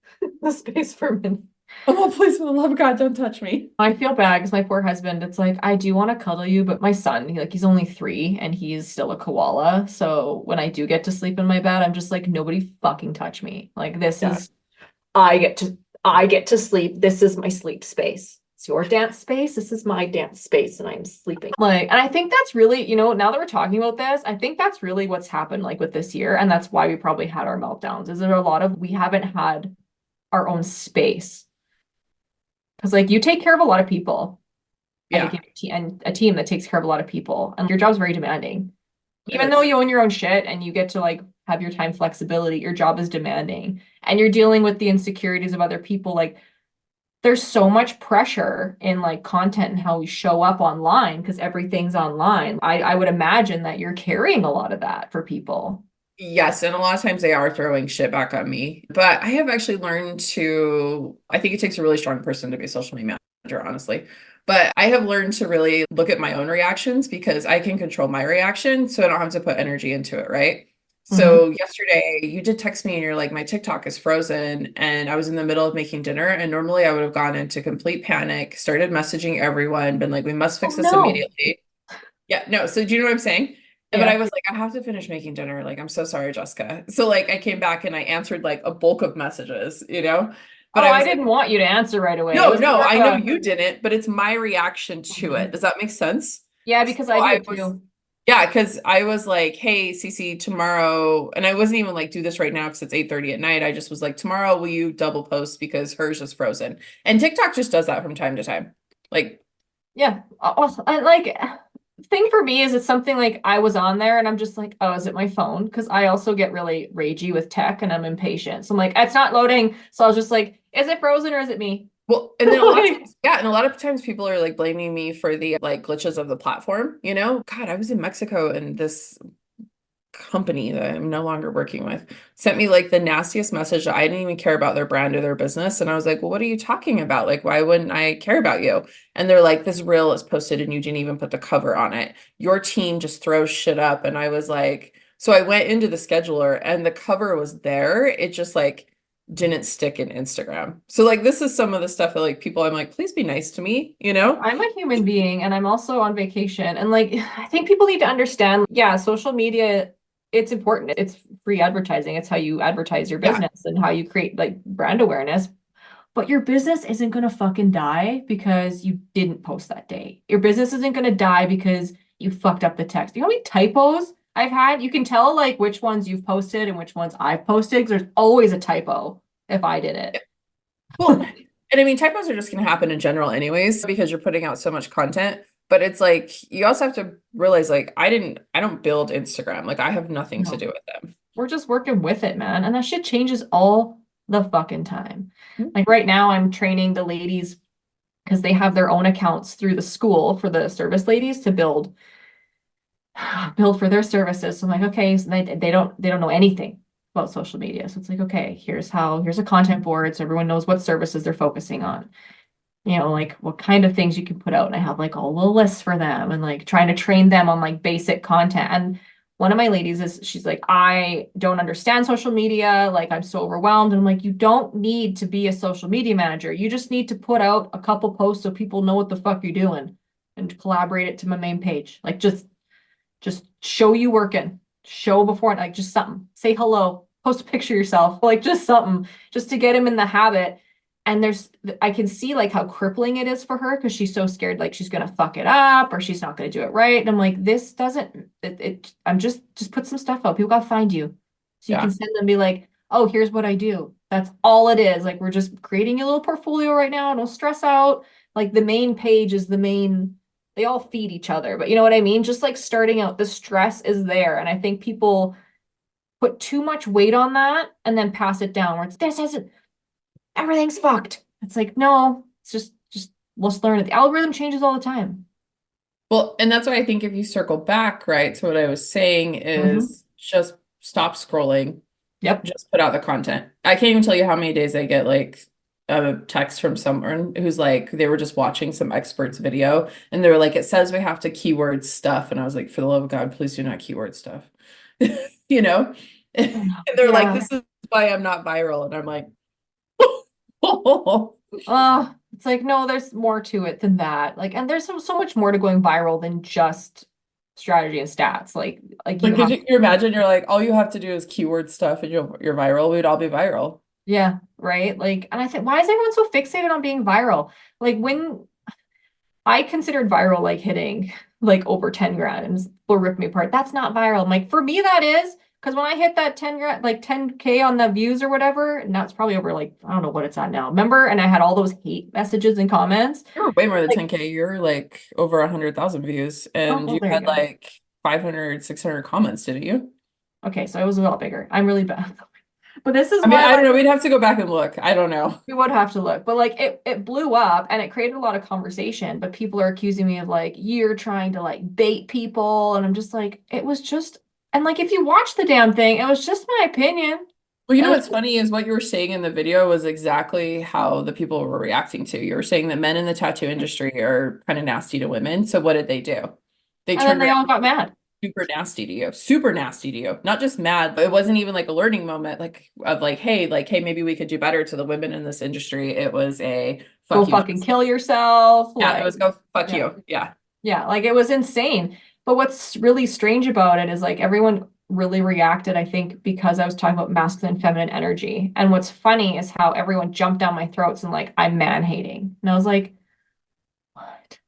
the space for a minute. Oh, please, for the love of God, don't touch me. I feel bad because my poor husband, it's like I do want to cuddle you, but my son, he's only 3 and he's still a koala. So when I do get to sleep in my bed, I'm just like, nobody fucking touch me. Like this Yeah. is I get to sleep. This is my sleep space. It's your dance space. This is my dance space, and I'm sleeping. Like, and I think that's really, now that we're talking about this, I think that's really what's happened like with this year. And that's why we probably had our meltdowns. Is there a lot of we haven't had our own space. Because like you take care of a lot of people and you Yeah, keep a team that takes care of a lot of people. And your job's very demanding. it Even though is. you own your own shit and you get to like have your time flexibility, your job is demanding. And you're dealing with the insecurities of other people. Like there's so much pressure in like content and how we show up online because everything's online. I would imagine that you're carrying a lot of that for people. Yes, and a lot of times they are throwing shit back on me. But I have actually learned to, I think it takes a really strong person to be a social media manager, honestly. But I have learned to really look at my own reactions because I can control my reaction, so I don't have to put energy into it, right? Hmm. So yesterday you did text me and you're like, my TikTok is frozen. And I was in the middle of making dinner. And normally I would have gone into complete panic, started messaging everyone, been like, we must Oh fix this no. immediately. Yeah, no. So do you know what I'm saying? But I Yeah. was like, I have to finish making dinner. Like, I'm so sorry, Jessica. So like I came back and I answered like a bulk of messages, you know? But Oh, I I was like, didn't want you to answer right away. It no, was no, more I of know a you didn't, but it's my reaction to it. Mhm. Does that make sense? Yeah, So because I do I it was, too. yeah, because I was like, hey, Cece, tomorrow, and I wasn't even like, do this right now because it's 8:30 at night. I just was like, tomorrow, will you double post because hers is frozen? And TikTok just does that from time to time. Like, Yeah. And like thing for me is it's something like I was on there and I'm just like, oh, is it my phone? Because I also get really ragey with tech and I'm impatient. So I'm like, it's not loading. So I was just like, is it frozen or is it me? well, and then a lot of Like, times, yeah, and a lot of times people are like blaming me for the like glitches of the platform, you know? God, I was in Mexico and this company that I'm no longer working with sent me like the nastiest message that I didn't even care about their brand or their business. And I was like, well, what are you talking about? Like, why wouldn't I care about you? And they're like, this reel is posted and you didn't even put the cover on it. Your team just throws shit up. And I was like, so I went into the scheduler and the cover was there. It just like didn't stick in Instagram. So like this is some of the stuff that like people I'm like, please be nice to me, you know? I'm a human being and I'm also on vacation. And like, I think people need to understand, yeah, social media, it's important. It's free advertising. It's how you advertise your Yeah. business and how you create like brand awareness. But your business isn't going to fucking die because you didn't post that day. Your business isn't going to die because you fucked up the text. You know how many typos I've had? You can tell like which ones you've posted and which ones I've posted because there's always a typo if I did it. Well, and I mean, typos are just going to happen in general anyways because you're putting out so much content. But it's like you also have to realize like I don't build Instagram. Like I have nothing to No, do with them. we're just working with it, man. And that shit changes all the fucking time. Like right now, I'm training the ladies because they have their own accounts through the school for the service ladies to build for their services. So I'm like, okay, so they don't know anything about social media. So it's like, okay, here's a content board so everyone knows what services they're focusing on. Like what kind of things you can put out. And I have like all the lists for them and like trying to train them on like basic content. And one of my ladies she's like, I don't understand social media. Like I'm so overwhelmed. And I'm like, you don't need to be a social media manager. You just need to put out a couple posts so people know what the fuck you're doing and collaborate it to my main page. Like just show you working, show before, like just something, say hello, post a picture of yourself, like just something, just to get him in the habit. And I can see like how crippling it is for her because she's so scared, like she's gonna fuck it up or she's not gonna do it right. And I'm like, this doesn't, I'm just put some stuff out. People gotta find you. So you can Yeah. send them, be like, oh, here's what I do. That's all it is. Like we're just creating a little portfolio right now. No stress out. Like the main page is the main, they all feed each other. But you know what I mean? Just like starting out, the stress is there. And I think people put too much weight on that and then pass it down where it's this isn't everything's fucked. It's like, no, it's just let's learn it. The algorithm changes all the time. Well, and that's why I think if you circle back, right? So what I was saying Hmm. is just stop scrolling, Yep. just put out the content. I can't even tell you how many days I get like a text from someone who's like they were just watching some experts video and they were like, it says we have to keyword stuff. And I was like, for the love of God, please do not keyword stuff. You know? And they're like, Yeah. this is why I'm not viral. And I'm like, It's like, no, there's more to it than that. Like, and there's so much more to going viral than just strategy and stats. Like you like, could have, you imagine you're like, all you have to do is keyword stuff and you're viral. We'd all be viral. yeah, right? Like, and I think, why is everyone so fixated on being viral? Like when I considered viral like hitting like over 10 grand and will rip me apart. That's not viral. I'm like, for me, that is because when I hit that 10 grand, like 10K on the views or whatever, now it's probably over like, I don't know what it's at now. Remember? And I had all those hate messages and comments. You're way more than Like, 10K. You're like over 100,000 views oh, and well, you there you had go. like 500, 600 comments, didn't you? Okay, so it was a lot bigger. I'm really bad. But this is I mean, why I don't like know. We'd have to go back and look. I don't know. we would have to look. But like it blew up and it created a lot of conversation. But people are accusing me of like you're trying to like bait people. And I'm just like, it was just and like if you watch the damn thing, it was just my opinion. Well, you It know was what's funny is what you were saying in the video was exactly how the people were reacting to. You were saying that men in the tattoo industry are kind of nasty to women. So what did they do? They and then turned they around all got mad. super nasty to you, super nasty to you. Not just mad, but it wasn't even like a learning moment like of like, hey, maybe we could do better to the women in this industry. It was a Go fuck you. fucking kill yourself. Yeah, it Like, was go fuck yeah. you. Yeah. Yeah, like it was insane. But what's really strange about it is like everyone really reacted, I think, because I was talking about masculine and feminine energy. And what's funny is how everyone jumped down my throats and like, I'm man hating. And I was like, what?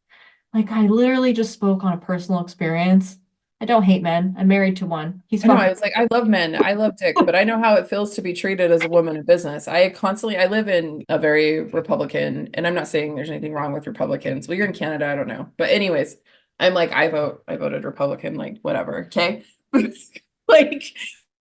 Like I literally just spoke on a personal experience. I don't hate men. I'm married to one. He's I know. I fucking was like, I love men. I love dick, but I know how it feels to be treated as a woman in business. I live in a very Republican, and I'm not saying there's anything wrong with Republicans. Well, you're in Canada, I don't know. But anyways, I'm like, I voted Republican, like whatever. Okay. Like,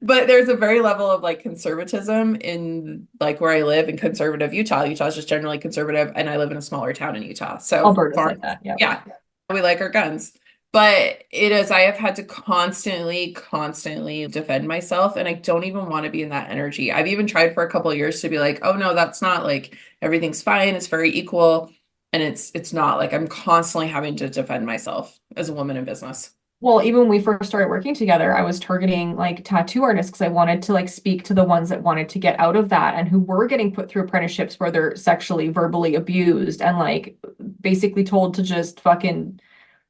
but there's a very level of like conservatism in like where I live in conservative Utah. Utah is just generally conservative, and I live in a smaller town in Utah. So Alberta's farm, like that. Yeah. yeah, we like our guns. But it is, I have had to constantly defend myself, and I don't even want to be in that energy. I've even tried for a couple of years to be like, oh no, that's not like everything's fine, it's very equal. And it's not like I'm constantly having to defend myself as a woman in business. Well, even when we first started working together, I was targeting like tattoo artists because I wanted to like speak to the ones that wanted to get out of that and who were getting put through apprenticeships where they're sexually, verbally abused and like basically told to just fucking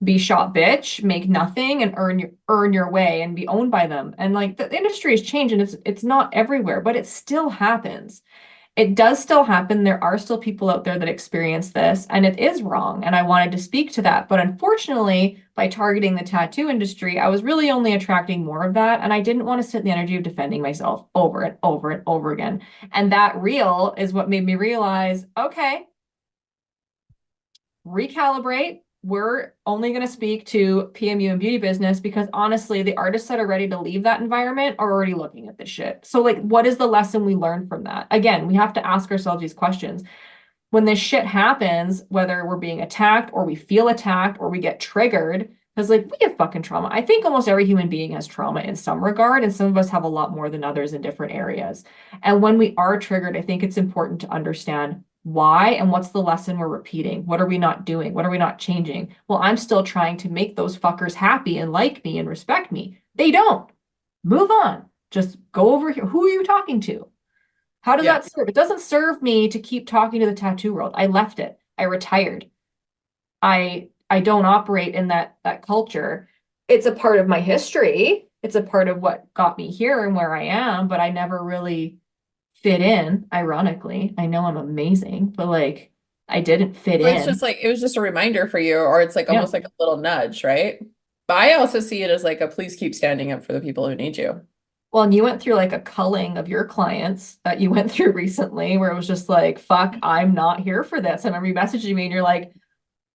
be shot bitch, make nothing and earn your way and be owned by them. And like the industry has changed and it's not everywhere, but it still happens. It does still happen. There are still people out there that experience this, and it is wrong. And I wanted to speak to that. But unfortunately, by targeting the tattoo industry, I was really only attracting more of that. And I didn't want to sit in the energy of defending myself over and over and over again. And that reel is what made me realize, okay, recalibrate. We're only going to speak to PMU and beauty business because honestly, the artists that are ready to leave that environment are already looking at this shit. So, like, what is the lesson we learned from that? Again, we have to ask ourselves these questions. When this shit happens, whether we're being attacked or we feel attacked or we get triggered, because like we have fucking trauma. I think almost every human being has trauma in some regard, and some of us have a lot more than others in different areas. And when we are triggered, I think it's important to understand why and what's the lesson we're repeating. What are we not doing? What are we not changing? Well, I'm still trying to make those fuckers happy and like me and respect me. They don't. Move on. Just go over here. Who are you talking to? How does Yeah. that serve? It doesn't serve me to keep talking to the tattoo world. I left it. I retired. I don't operate in that culture. It's a part of my history. It's a part of what got me here and where I am, but I never really fit in, ironically. I know I'm amazing, but like I didn't fit So it's in. just like it was just a reminder for you, or it's like Yeah. almost like a little nudge, right? But I also see it as like a please keep standing up for the people who need you. Well, and you went through like a culling of your clients that you went through recently where it was just like, fuck, I'm not here for this. I remember you messaging me and you're like,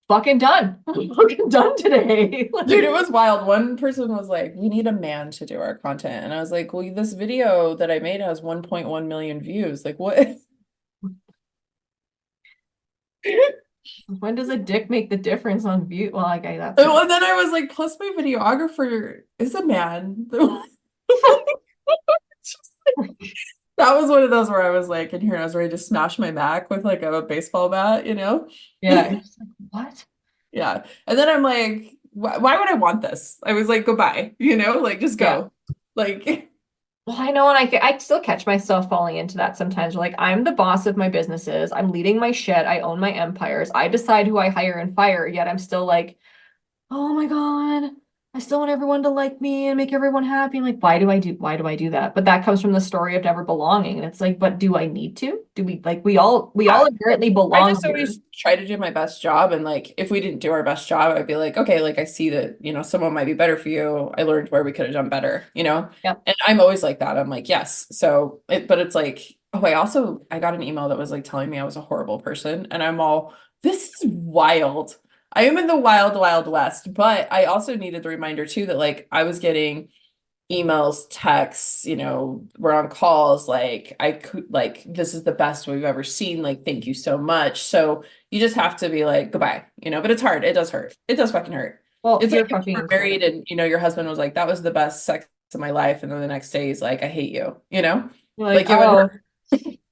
fucking done. I'm fucking done today. Dude, it was wild. One person was like, we need a man to do our content. And I was like, well, this video that I made has 1.1 million views. Like, what? When does a dick make the difference on view? Well, okay, that's And then I was like, plus my videographer is a man. That was one of those where I was like, in here, I was ready to smash my Mac with like a baseball bat, you know? yeah. You're just like, what? Yeah. And then I'm like, why would I want this? I was like, goodbye, you know, like just Yeah. go. Like, Well, I know, and I still catch myself falling into that sometimes. Like, I'm the boss of my businesses. I'm leading my shit. I own my empires. I decide who I hire and fire, yet I'm still like, oh my God, I still want everyone to like me and make everyone happy. I'm like, why do I do that? But that comes from the story of never belonging. And it's like, but do I need to? Do we like we all yeah. inherently I belong just here. always try to do my best job. And like, if we didn't do our best job, I'd be like, okay, like I see that, someone might be better for you. I learned where we could have done better, you know? Yep. And I'm always like that. I'm like, yes. But it's like, oh, I got an email that was like telling me I was a horrible person. And I'm all, this is wild. I am in the wild, wild west. But I also needed the reminder too that like I was getting emails, texts, we're on calls, like I could like this is the best we've ever seen. Like, thank you so much. So you just have to be like, goodbye, but it's hard. It does hurt. It does fucking hurt. Well, It's like you're if you fucking were incredible. married and your husband was like, that was the best sex of my life, and then the next day he's like, I hate you, You're like, like it would hurt.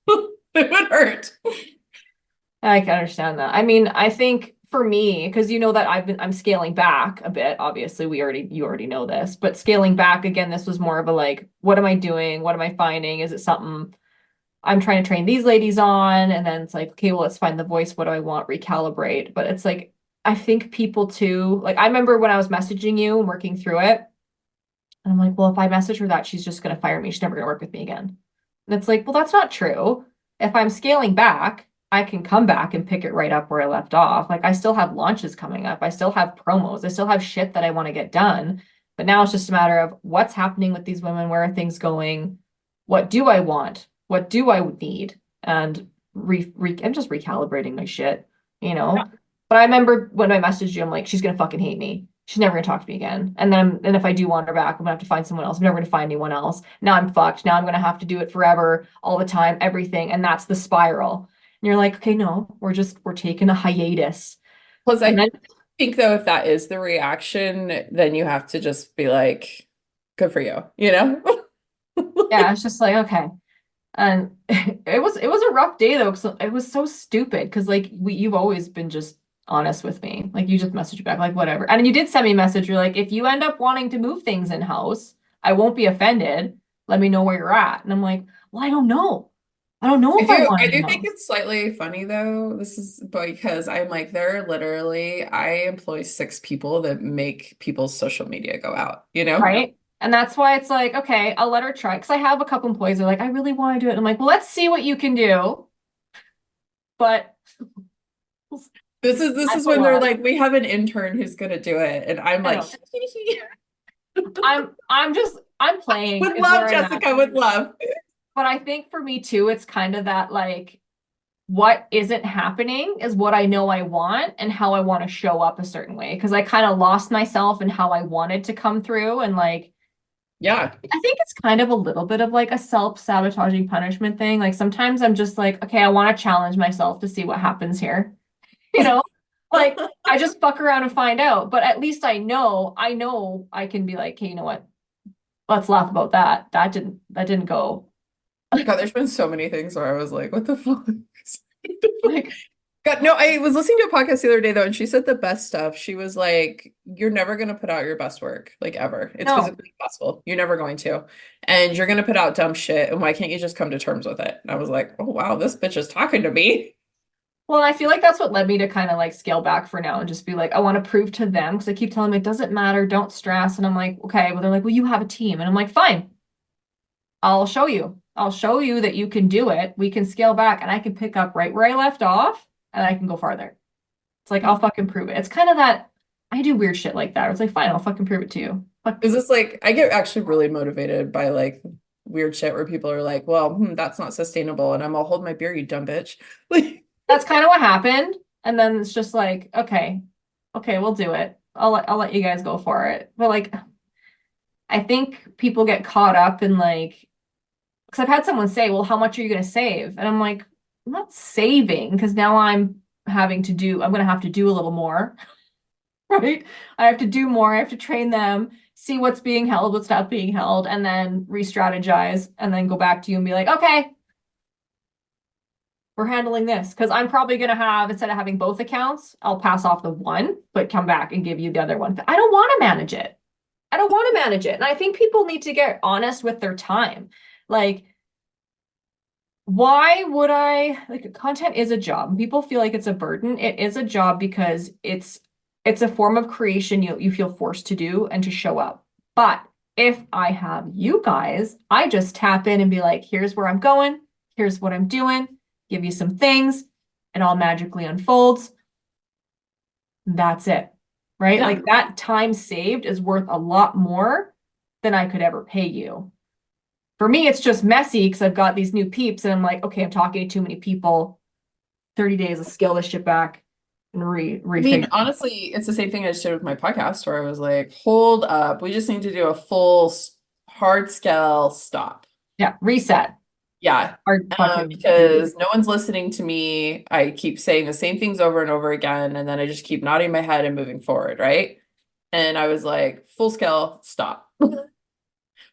oh, It would hurt. I can understand that. I mean, I think for me, because you know that I'm scaling back a bit. Obviously, you already know this, but scaling back again, this was more of a like, what am I doing? What am I finding? Is it something I'm trying to train these ladies on? And then it's like, okay, well, let's find the voice. What do I want? Recalibrate. But it's like, I think people too, like I remember when I was messaging you and working through it, and I'm like, well, if I message her that, she's just gonna fire me. She's never gonna work with me again. And it's like, well, that's not true. If I'm scaling back, I can come back and pick it right up where I left off. Like I still have launches coming up. I still have promos. I still have shit that I want to get done. But now it's just a matter of what's happening with these women, where are things going? What do I want? What do I need? And I'm just recalibrating my shit, you Yeah. know? But I remember when I messaged you, I'm like, she's gonna fucking hate me. She's never gonna talk to me again. And if I do want her back, I'm gonna have to find someone else. I'm never gonna find anyone else. Now I'm fucked. Now I'm gonna have to do it forever, all the time, everything. And that's the spiral. And you're like, okay, no, we're taking a hiatus. Plus, And I then think though, if that is the reaction, then you have to just be like, good for you. yeah, it's just like, okay. And it was a rough day though, because it was so stupid. Because like you've always been just honest with me. Like you just message back, like whatever. And you did send me a message. You're like, if you end up wanting to move things in house, I won't be offended. Let me know where you're at. And I'm like, well, I don't know. I don't know I if I do want I it in do think house. it's slightly funny though. This is because I'm like I employ 6 people that make people's social media go out. Right. And that's why it's like, okay, I'll let her try. Because I have a couple employees that are like, I really want to do it. And I'm like, well, let's see what you can do. But This I'm is a when they're lot. like, we have an intern who's gonna do it. And I'm I like, know. I'm playing would is where love, I'm at. Jessica, would love. But I think for me too, it's kind of that like what isn't happening is what I know I want and how I want to show up a certain way. Because I kind of lost myself in how I wanted to come through. And like, Yeah. I think it's kind of a little bit of like a self-sabotaging punishment thing. Like sometimes I'm just like, okay, I want to challenge myself to see what happens here. You know, like I just fuck around and find out. But at least I know I can be like, hey, you know what? Let's laugh about that. That didn't go. God, there's been so many things where I was like, what the fuck? Like, God, no, I was listening to a podcast the other day though, and she said the best stuff. She was like, you're never going to put out your best work, like ever. It's no. physically impossible. You're never going to. And you're going to put out dumb shit. And why can't you just come to terms with it? And I was like, oh, wow, this bitch is talking to me. Well, I feel like that's what led me to kind of like scale back for now and just be like, I want to prove to them because I keep telling them it doesn't matter, don't stress. And I'm like, okay, well, they're like, well, you have a team. And I'm like, fine, I'll show you. I'll show you that you can do it. We can scale back and I can pick up right where I left off and I can go farther. It's like, I'll fucking prove it. It's kind of that I do weird shit like that. It's like, fine, I'll fucking prove it to you. Is this like I get actually really motivated by like weird shit where people are like, well, that's not sustainable. And I'm all hold my beer, you dumb bitch. Like That's kind of what happened. And then it's just like, okay, we'll do it. I'll let you guys go for it. But like, I think people get caught up in like, because I've had someone say, well, how much are you going to save? And I'm like, I'm not saving because now I'm going to have to do a little more, right? I have to do more. I have to train them, see what's being held, what's not being held, and then re-strategize and then go back to you and be like, okay, we're handling this. Because I'm probably going to have, instead of having both accounts, I'll pass off the one, but come back and give you the other one. I don't want to manage it. I don't want to manage it. And I think people need to get honest with their time. Like, why would I like content is a job. People feel like it's a burden. It is a job because it's a form of creation you feel forced to do and to show up. But if I have you guys, I just tap in and be like, here's where I'm going, here's what I'm doing, give you some things, it all magically unfolds. That's it. Right? yeah. Like that time saved is worth a lot more than I could ever pay you. For me, it's just messy because I've got these new peeps and I'm like, okay, I'm talking to too many people. 30 days to scale this shit back and I mean, refigure. honestly, it's the same thing I just did with my podcast where I was like, hold up, we just need to do a full hard scale stop. Yeah, reset. Yeah. Hard fucking Because no one's listening to me. I keep saying the same things over and over again, and then I just keep nodding my head and moving forward, right? And I was like, full scale stop. But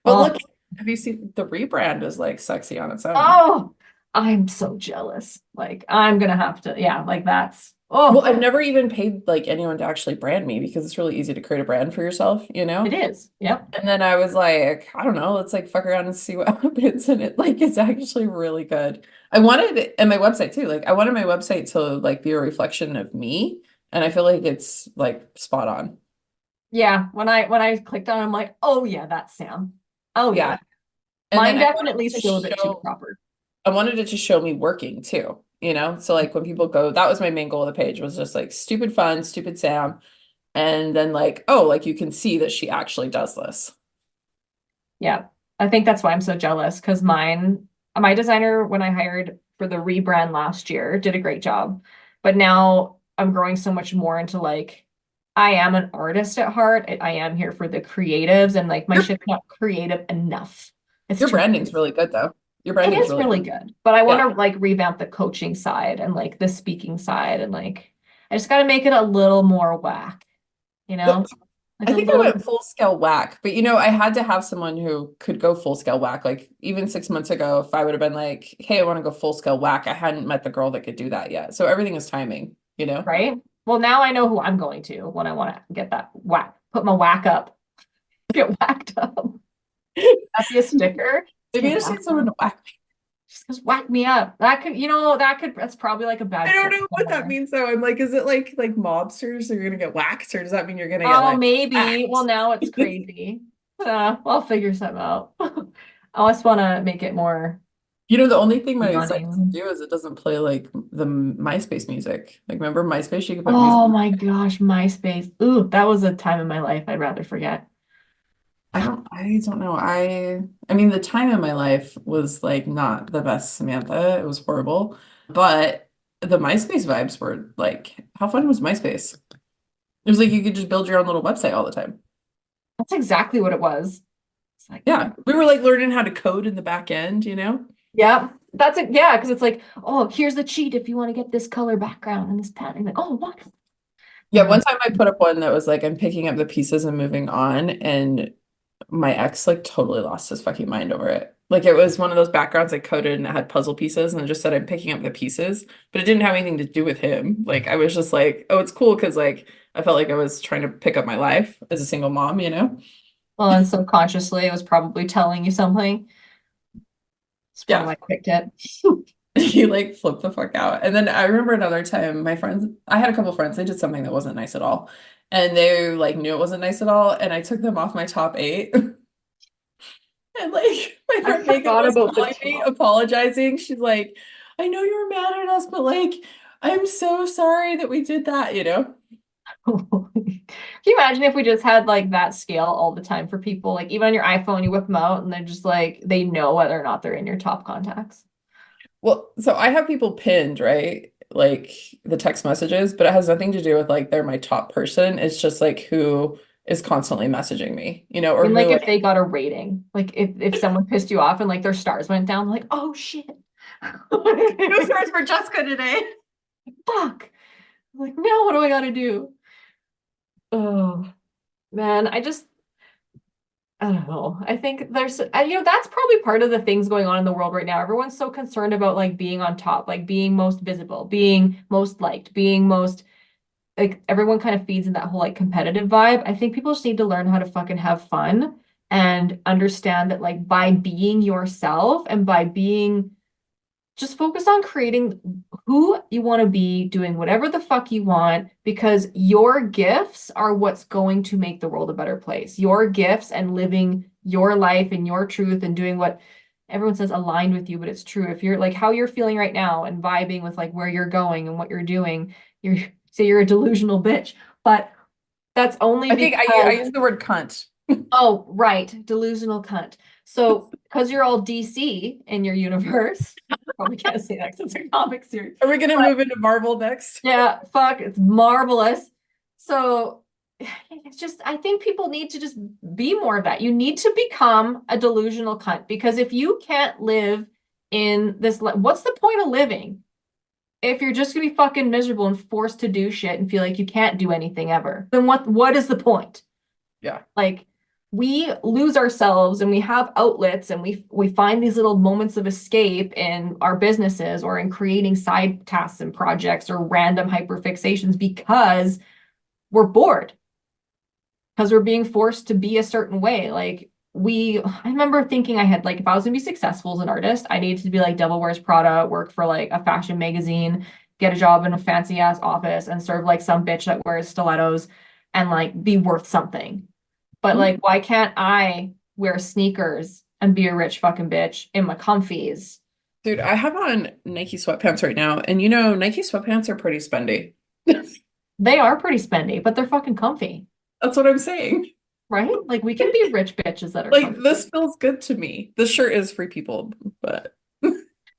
oh, look, have you seen the rebrand is like sexy on its own? oh, I'm so jealous. Like I'm gonna have to, yeah, like that's Well, oh, I've never even paid like anyone to actually brand me because it's really easy to create a brand for yourself, you it know? is. Yep. And then I was like, I don't know, let's like fuck around and see what happens. And it like it's actually really good. I wanted it and my website too. Like I wanted my website to like be a reflection of me. And I feel like it's like spot on. Yeah. When I clicked on it, I'm like, oh yeah, that's Sam. Oh Yeah. yeah. And then Mine I wanted definitely it to is still a bit too show proper. I wanted it to show me working too, you know? So like when people go, that was my main goal of the page was just like stupid fun, stupid Sam. And then like, oh, like you can see that she actually does this. Yeah. I think that's why I'm so jealous because my designer, when I hired for the rebrand last year, did a great job. But now I'm growing so much more into like, I am an artist at heart. I am here for the creatives and like my Your shit's not creative enough. It's your too, branding's really good though. Your it branding's is really really good. good. But I want Yeah. to like revamp the coaching side and like the speaking side and like, I just got to make it a little more whack, you The, know? Like I a think I little, went full scale whack, but you know, I had to have someone who could go full scale whack. Like even 6 months ago, if I would have been like, hey, I want to go full scale whack, I hadn't met the girl that could do that yet. So everything is timing, you know? right? Well, now I know who I'm going to when I want to get that whack, put my whack up, get whacked up. That'd be a sticker. Maybe I Get just need whacked someone up. to whack me. Just whack me up. That's probably like a I bad don't quote know what that somewhere. means though. I'm like, is it like mobsters are gonna get whacked, or does that mean you're gonna get Oh, like maybe. Well, whacked? now it's crazy. I'll figure something out. I just want to make it more You know, the only thing my site doesn't running. do is it doesn't play like the MySpace music. Like, remember MySpace? You could put music. Oh my gosh, MySpace. Ooh, that was a time in my life I'd rather forget. I don't know. I mean, the time in my life was like not the best, Samantha. It was horrible. But the MySpace vibes were like, how fun was MySpace? It was like you could just build your own little website all the time. That's exactly what it was. It's like, Yeah. We were like learning how to code in the back end, you know? yeah, that's it. Yeah, because it's like, oh, here's the cheat if you want to get this color background and this pattern. Like, oh, what? Yeah, Yeah. one time I put up one that was like, I'm picking up the pieces and moving on, and my ex like totally lost his fucking mind over it. Like it was one of those backgrounds I coded and it had puzzle pieces and it just said I'm picking up the pieces, but it didn't have anything to do with him. Like I was just like, oh, it's cool because like I felt like I was trying to pick up my life as a single mom, you know? Well, and subconsciously, it was probably telling you something. That's probably Yeah. why I picked it. He like flipped the fuck out. And then I remember another time my friends, I had a couple friends, they did something that wasn't nice at all. And they like knew it wasn't nice at all. And I took them off my top eight. And like my I friend Megan forgot was about the calling me, top. apologizing. She's like, I know you were mad at us, but like, I'm so sorry that we did that, you know? Can you imagine if we just had like that scale all the time for people? Like even on your iPhone, you whip them out and they're just like they know whether or not they're in your top contacts. Well, so I have people pinned, right? Like the text messages, but it has nothing to do with like they're my top person. It's just like who is constantly messaging me, I or mean, who like if like they got a rating, like if someone pissed you off and like their stars went down, like, oh shit. no stars for Jessica today. Fuck. Like, now what do I gotta do? Oh man, I don't know. I think there's, and that's probably part of the things going on in the world right now. Everyone's so concerned about like being on top, like being most visible, being most liked, being most, like everyone kind of feeds in that whole like competitive vibe. I think people just need to learn how to fucking have fun and understand that like by being yourself and by being just focus on creating who you want to be, doing whatever the fuck you want, because your gifts are what's going to make the world a better place. Your gifts and living your life and your truth and doing what everyone says aligned with you, but it's true. If you're like how you're feeling right now and vibing with like where you're going and what you're doing, you're say you're a delusional bitch, but that's only I think I because use the word cunt. oh, right, delusional cunt. So, because you're all DC in your universe, probably can't say that because it's a comic series. Are we gonna But move into Marvel next? yeah, fuck, it's marvelous. So, it's just, I think people need to just be more of that. You need to become a delusional cunt because if you can't live in this, what's the point of living if you're just gonna be fucking miserable and forced to do shit and feel like you can't do anything ever? Then what is the point? Yeah. Like we lose ourselves and we have outlets and we find these little moments of escape in our businesses or in creating side tasks and projects or random hyperfixations because we're bored because we're being forced to be a certain way. Like I remember thinking I had like if I was gonna be successful as an artist, I needed to be like Devil Wears Prada, work for like a fashion magazine, get a job in a fancy ass office and serve like some bitch that wears stilettos and like be worth something. But like, why can't I wear sneakers and be a rich fucking bitch in my comfies? Dude, I have on Nike sweatpants right now, and Nike sweatpants are pretty spendy. They are pretty spendy, but they're fucking comfy, That's what I'm saying. right? Like we can be rich bitches that are Like comfy. this feels good to me. This shirt is free people, but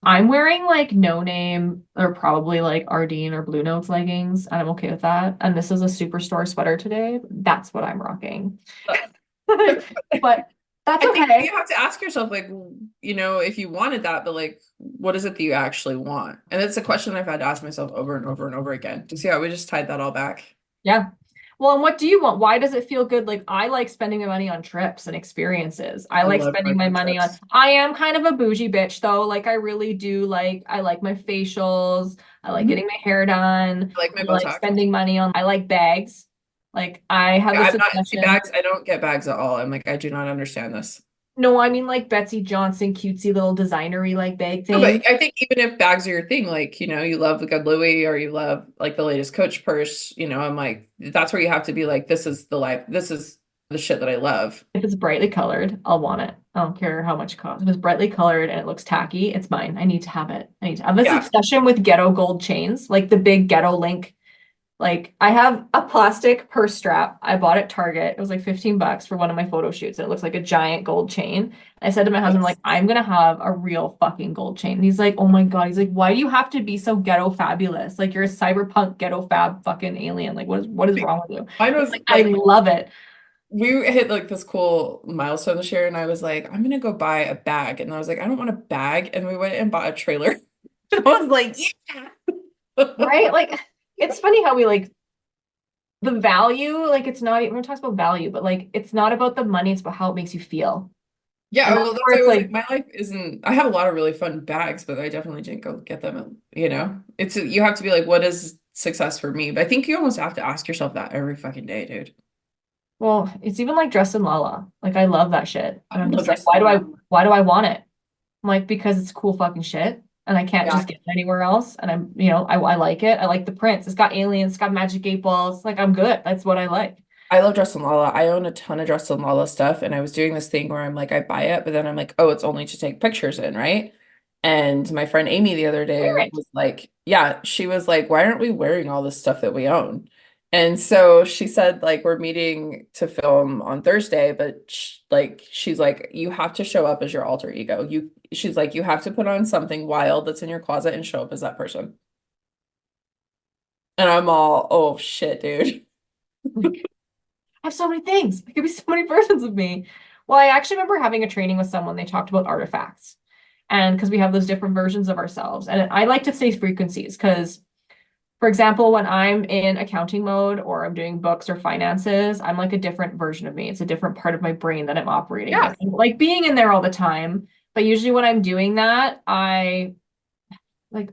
I'm wearing like no name or probably like Ardeen or Blue Notes leggings, and I'm okay with that. And this is a Superstore sweater today. That's what I'm rocking. But that's I think okay. you have to ask yourself, like, if you wanted that, but like, what is it that you actually want? And it's a question I've had to ask myself over and over and over again. Do you see how we just tied that all back? Yeah. Well, and what do you want? Why does it feel good? Like I like spending my money on trips and experiences. I I like love spending going my on money on trips. I am kind of a bougie bitch though. Like I really do I like my facials. I like Mhm. getting my hair done. I like my I like Botox. spending money on I like bags. Like I have Yeah, this I'm not see obsession. bags. I don't get bags at all. I'm like, I do not understand this. No, I mean like Betsy Johnson cutesy little designery like bag No, thing. but I think even if bags are your thing, like, you love the good Louis or you love like the latest Coach purse, I'm like, that's where you have to be like, this is the life, this is the shit that I love. If it's brightly colored, I'll want it. I don't care how much it costs. If it's brightly colored and it looks tacky, it's mine. I need to have it. I have this Yeah. obsession with ghetto gold chains, like the big ghetto link. Like I have a plastic purse strap. I bought at Target. It was like 15 bucks for one of my photo shoots. And it looks like a giant gold chain. And I said to my husband, like, I'm gonna have a real fucking gold chain. And he's like, oh my God. He's like, why do you have to be so ghetto fabulous? Like you're a cyberpunk ghetto fab fucking alien. Like what is wrong with you? Mine I'm was like, I like, love it. we hit like this cool milestone this year, and I was like, I'm gonna go buy a bag. And I was like, I don't want a bag. And we went and bought a trailer. And I was like, yeah. Right? Like it's funny how we like the value, like it's not even, we're talking about value, but like it's not about the money, it's about how it makes you feel. Yeah, And well, that's that's where why I it's was like, like, my life isn't, I have a lot of really fun bags, but I definitely didn't go get them. You have to be like, what is success for me? But I think you almost have to ask yourself that every fucking day, dude. well, it's even like Dress and Lala. Like I love that shit. I And I'm love just like, dressing a lot. why do I want it? I'm like, because it's cool fucking shit. And I can't Yeah, just get it anywhere else. And I like it. I like the prints. It's got aliens, it's got magic eight balls. Like I'm good. That's what I like. I love Dress and Lala. I own a ton of Dress and Lala stuff, and I was doing this thing where I'm like, I buy it, but then I'm like, oh, it's only to take pictures in, right? And my friend Amy the other day Wear it. was like, yeah, she was like, why aren't we wearing all this stuff that we own? And so she said, like, we're meeting to film on Thursday, but she's like, you have to show up as your alter ego. She's like, you have to put on something wild that's in your closet and show up as that person. And I'm all, oh shit, dude. Like, I have so many things. There could be so many versions of me. Well, I actually remember having a training with someone. They talked about artifacts. And because we have those different versions of ourselves. And I like to say frequencies because, for example, when I'm in accounting mode or I'm doing books or finances, I'm like a different version of me. It's a different part of my brain that I'm operating Yeah. in. I like being in there all the time. But usually when I'm doing that, like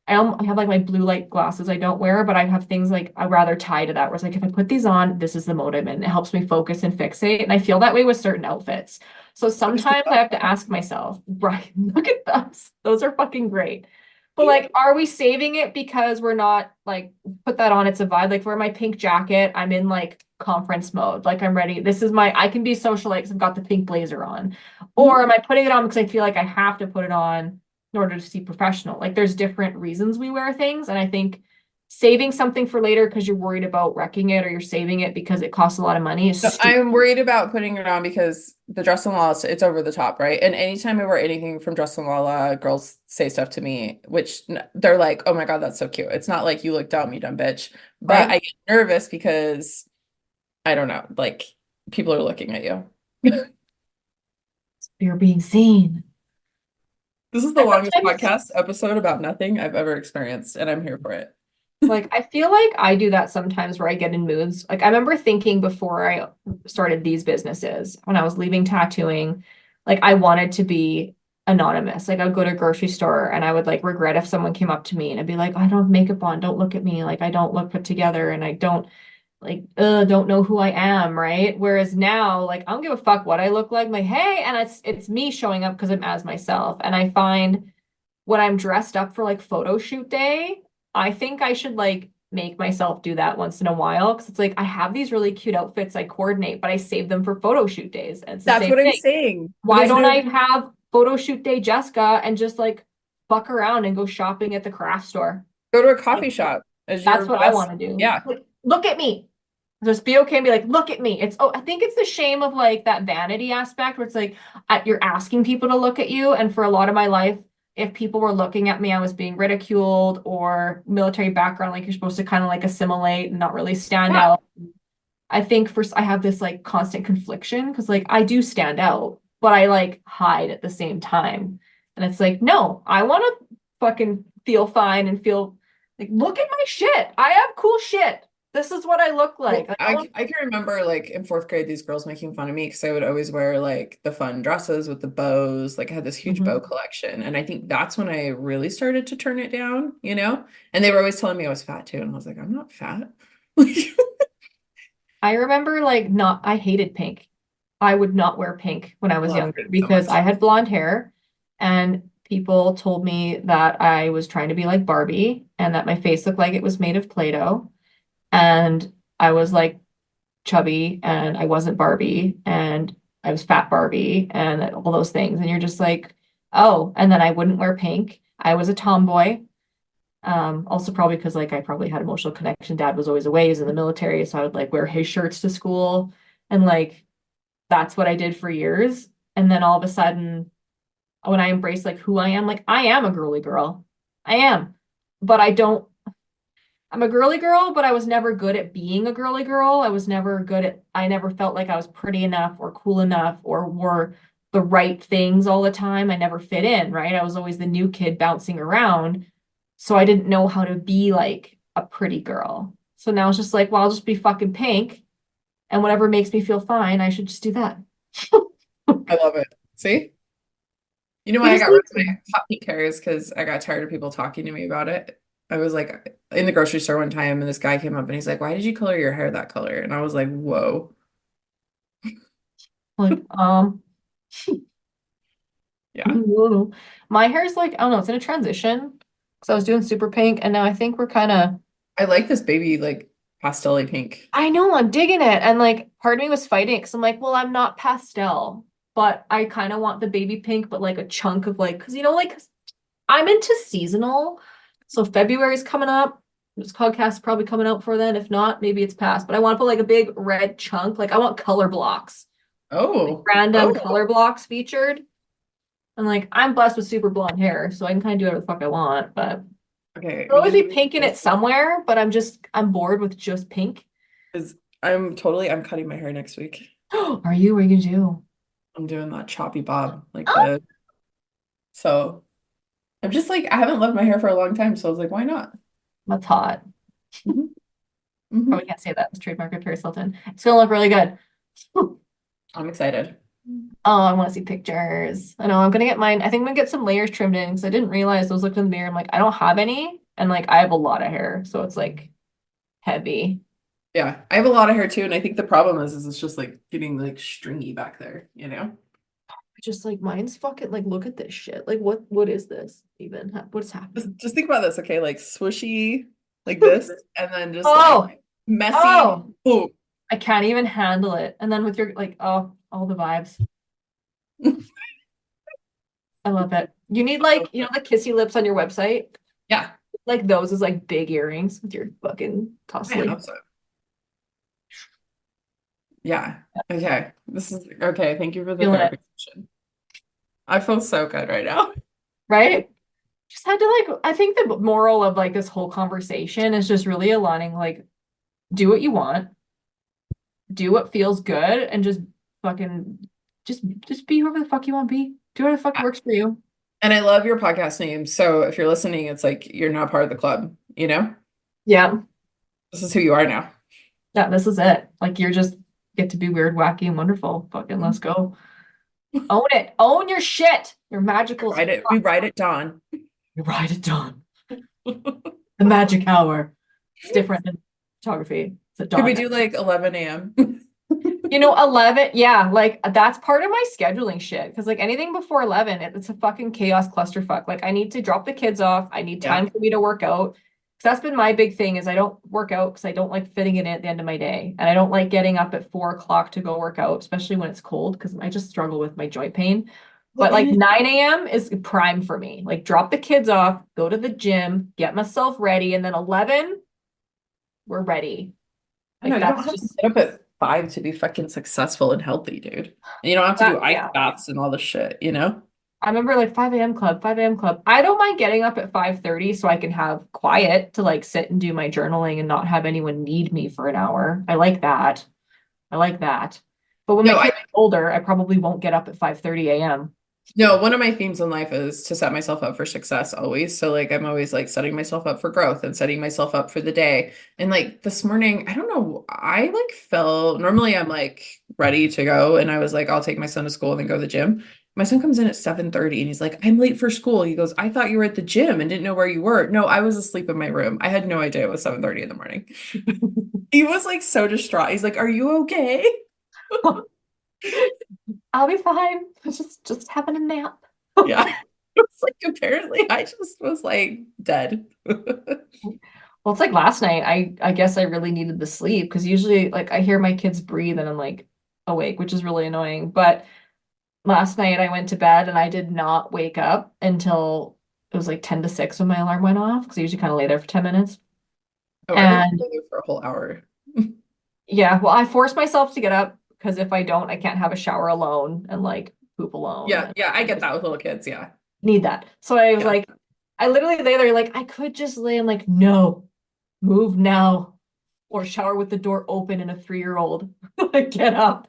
I have like my blue light glasses I don't wear, but I have things like I rather tie to that where it's like if I put these on, this is the mode I'm in. It helps me focus and fixate. And I feel that way with certain outfits. So sometimes I have to ask myself, right, look at those. Those are fucking great. But like, are we saving it because we're not like put that on, it's a vibe. Like for my pink jacket, I'm in like conference mode. Like I'm ready. This is I can be socialite because I've got the pink blazer on. Or Mhm. am I putting it on because I feel like I have to put it on in order to see professional? Like there's different reasons we wear things. And I think saving something for later because you're worried about wrecking it or you're saving it because it costs a lot of money is No, stupid. I'm worried about putting it on because the Dress and Lala, it's over the top, right? And anytime I wear anything from Dress and Lala, girls say stuff to me, which they're like, "Oh my God, that's so cute." It's not like you look dumb, you dumb bitch. But Right? I get nervous because I don't know, like people are looking at you. You're being seen. This is the And longest sometimes podcast episode about nothing I've ever experienced, and I'm here for it. like I feel like I do that sometimes where I get in moods. Like I remember thinking before I started these businesses, when I was leaving tattooing, like I wanted to be anonymous. Like I would go to a grocery store and I would like regret if someone came up to me and I'd be like, I don't have makeup on, don't look at me. Like I don't look put together and I don't like don't know who I am, right? Whereas now, like I don't give a fuck what I look like. I'm like, hey, and it's me showing up because I'm as myself. And I find when I'm dressed up for like photo shoot day, I think I should like make myself do that once in a while because it's like I have these really cute outfits I coordinate, but I save them for photo shoot days. And it's the That's same what I'm thing. saying. But Why there's don't no I have photo shoot day Jessica and just like fuck around and go shopping at the craft store? go to a Like, coffee shop as that's your what I best. want to do. Yeah. Like, look at me. Just be okay and be like, look at me. It's I think it's the shame of like that vanity aspect where it's like you're asking people to look at you. And for a lot of my life, if people were looking at me, I was being ridiculed or military background, like you're supposed to kind of like assimilate and not really stand Yeah. out. I think first I have this like constant confliction because like I do stand out, but I like hide at the same time. And it's like, no, I want to fucking feel fine and feel like, look at my shit. I have cool shit. This is what I look like. Well, Like, I I want I can remember like in fourth grade, these girls making fun of me because I would always wear like the fun dresses with the bows. Like I had this huge bow Mhm. collection, and I think that's when I really started to turn it down, you know? And they were always telling me I was fat too, and I was like, I'm not fat. I remember like not I hated pink. I would not wear pink when I I was love younger green so because I much. had blonde hair and people told me that I was trying to be like Barbie and that my face looked like it was made of Play-Doh and I was like chubby and I wasn't Barbie and I was fat Barbie and all those things and you're just like, "Oh," and then I wouldn't wear pink. I was a tomboy. Also probably because like I probably had emotional connection. Dad was always away, he was in the military, so I would like wear his shirts to school and like that's what I did for years. And then all of a sudden, when I embrace like who I am, like I am a girly girl. I am. But I don't I'm a girly girl, but I was never good at being a girly girl. I never felt like I was pretty enough or cool enough or wore the right things all the time. I never fit in, right? I was always the new kid bouncing around. So I didn't know how to be like a pretty girl. So now it's just like, well, I'll just be fucking pink and whatever makes me feel fine, I should just do that. I love it. See? You know You why I just got rid need of my to. hot pink hair is because I got tired of people talking to me about it. I was like in the grocery store one time and this guy came up and he's like, "Why did you color your hair that color?" And I was like, "Whoa." Like, Yeah. my hair's like, I don't know, it's in a transition. Because I was doing super pink and now I think we're kind of I like this baby like pastel pink. I know I'm digging it. And like part of me was fighting because I'm like, well, I'm not pastel, but I kind of want the baby pink, but like a chunk of like, because like I'm into seasonal. So February's coming up. This podcast is probably coming out for then. If not, maybe it's past. But I want to put like a big red chunk. Like I want color blocks. Like Oh, random oh, color blocks featured. And like I'm blessed with super blonde hair, so I can kind of do whatever the fuck I want. But okay. there'll We always need to be do pink in it this somewhere, but I'm bored with just pink. because I'm cutting my hair next week. Are you? What are you gonna do? I'm doing that choppy bob, like Oh, so I'm just like, I haven't loved my hair for a long time, so I was like, why not? that's hot. hmm Probably hmm can't say that. It's trademark of Paris Hilton. It's gonna look really good. I'm excited. Oh, I want to see pictures. I know I'm gonna get mine. I think I'm gonna get some layers trimmed in because I didn't realize I was looking in the mirror. I'm like, I don't have any, and like I have a lot of hair, so it's like heavy. Yeah, I have a lot of hair too, and I think the problem is it's just like getting like stringy back there, you know? Just like mine's fucking like look at this shit. Like what is this even? What's Just, happening? just think about this, okay? Like swishy, like this, and then just like Oh, messy. oh, Boom. I can't even handle it. And then with your like, oh, all the vibes. I love it. You need like, you know, the kissy lips on your website? Yeah, Like those is like big earrings with your fucking I costly. hope so. Yeah. Okay. This is okay. Thank you for the Feeling it, therapy session. I feel so good right now. right? Just had to like, I think the moral of like this whole conversation is just really aligning like, do what you want, do what feels good, and just fucking just be whoever the fuck you want to be. Do whatever the fuck works for you. And I love your podcast name. So if you're listening, it's like you're not part of the club, you know? Yeah. This is who you are now. Yeah, this is it. Like you're just get to be weird, wacky, and wonderful. Fucking let's go. Own it. Own your shit. You're magical as Ride it. We fuck. ride it dawn. You ride it dawn. The magic hour. It's different than photography. It's a Could we dawn. do like 11 a.m.? You know, 11, yeah, like that's part of my scheduling shit. Because like anything before 11, it's a fucking chaos clusterfuck. Like I need to drop the kids off. I need Yeah. time for me to work out. Because that's been my big thing is I don't work out because I don't like fitting it in at the end of my day. And I don't like getting up at 4 o'clock to go work out, especially when it's cold, because I just struggle with my joint pain. Well, But like 9 a.m. is prime for me. Like drop the kids off, go to the gym, get myself ready, and then 11, we're ready. I know Like you don't that's have to just get up at 5 to be fucking successful and healthy, dude. And you don't have to that, do ice yeah. baths and all this shit, you know? I remember like 5 a.m. club, 5 a.m. club. I don't mind getting up at 5:30 so I can have quiet to like sit and do my journaling and not have anyone need me for an hour. I like that. I like that. But when my No, I kids are older, I probably won't get up at 5:30 a.m. no, one of my themes in life is to set myself up for success always. So like I'm always like setting myself up for growth and setting myself up for the day. And like this morning, I don't know, I like felt normally I'm like ready to go and I was like, I'll take my son to school and then go to the gym. My son comes in at 7:30 and he's like, I'm late for school. He goes, I thought you were at the gym and didn't know where you were. No, I was asleep in my room. I had no idea it was 7:30 in the morning. He was like so distraught. He's like, are you okay? I'll be fine. Just having a nap. Yeah. It's like apparently I just was like dead. Well, it's like last night. I guess I really needed the sleep because usually like I hear my kids breathe and I'm like awake, which is really annoying. But last night I went to bed and I did not wake up until it was like 10 to 6 when my alarm went off because I usually kind of lay there for 10 minutes. Oh, I like to And stay there for a whole hour. yeah, well, I forced myself to get up because if I don't, I can't have a shower alone and like poop alone. Yeah, And yeah, I I get just that with little kids. Yeah. need that. So I was Yeah. like, I literally lay there like I could just lay and like, no, move now or shower with the door open and a 3-year-old. Like, get up.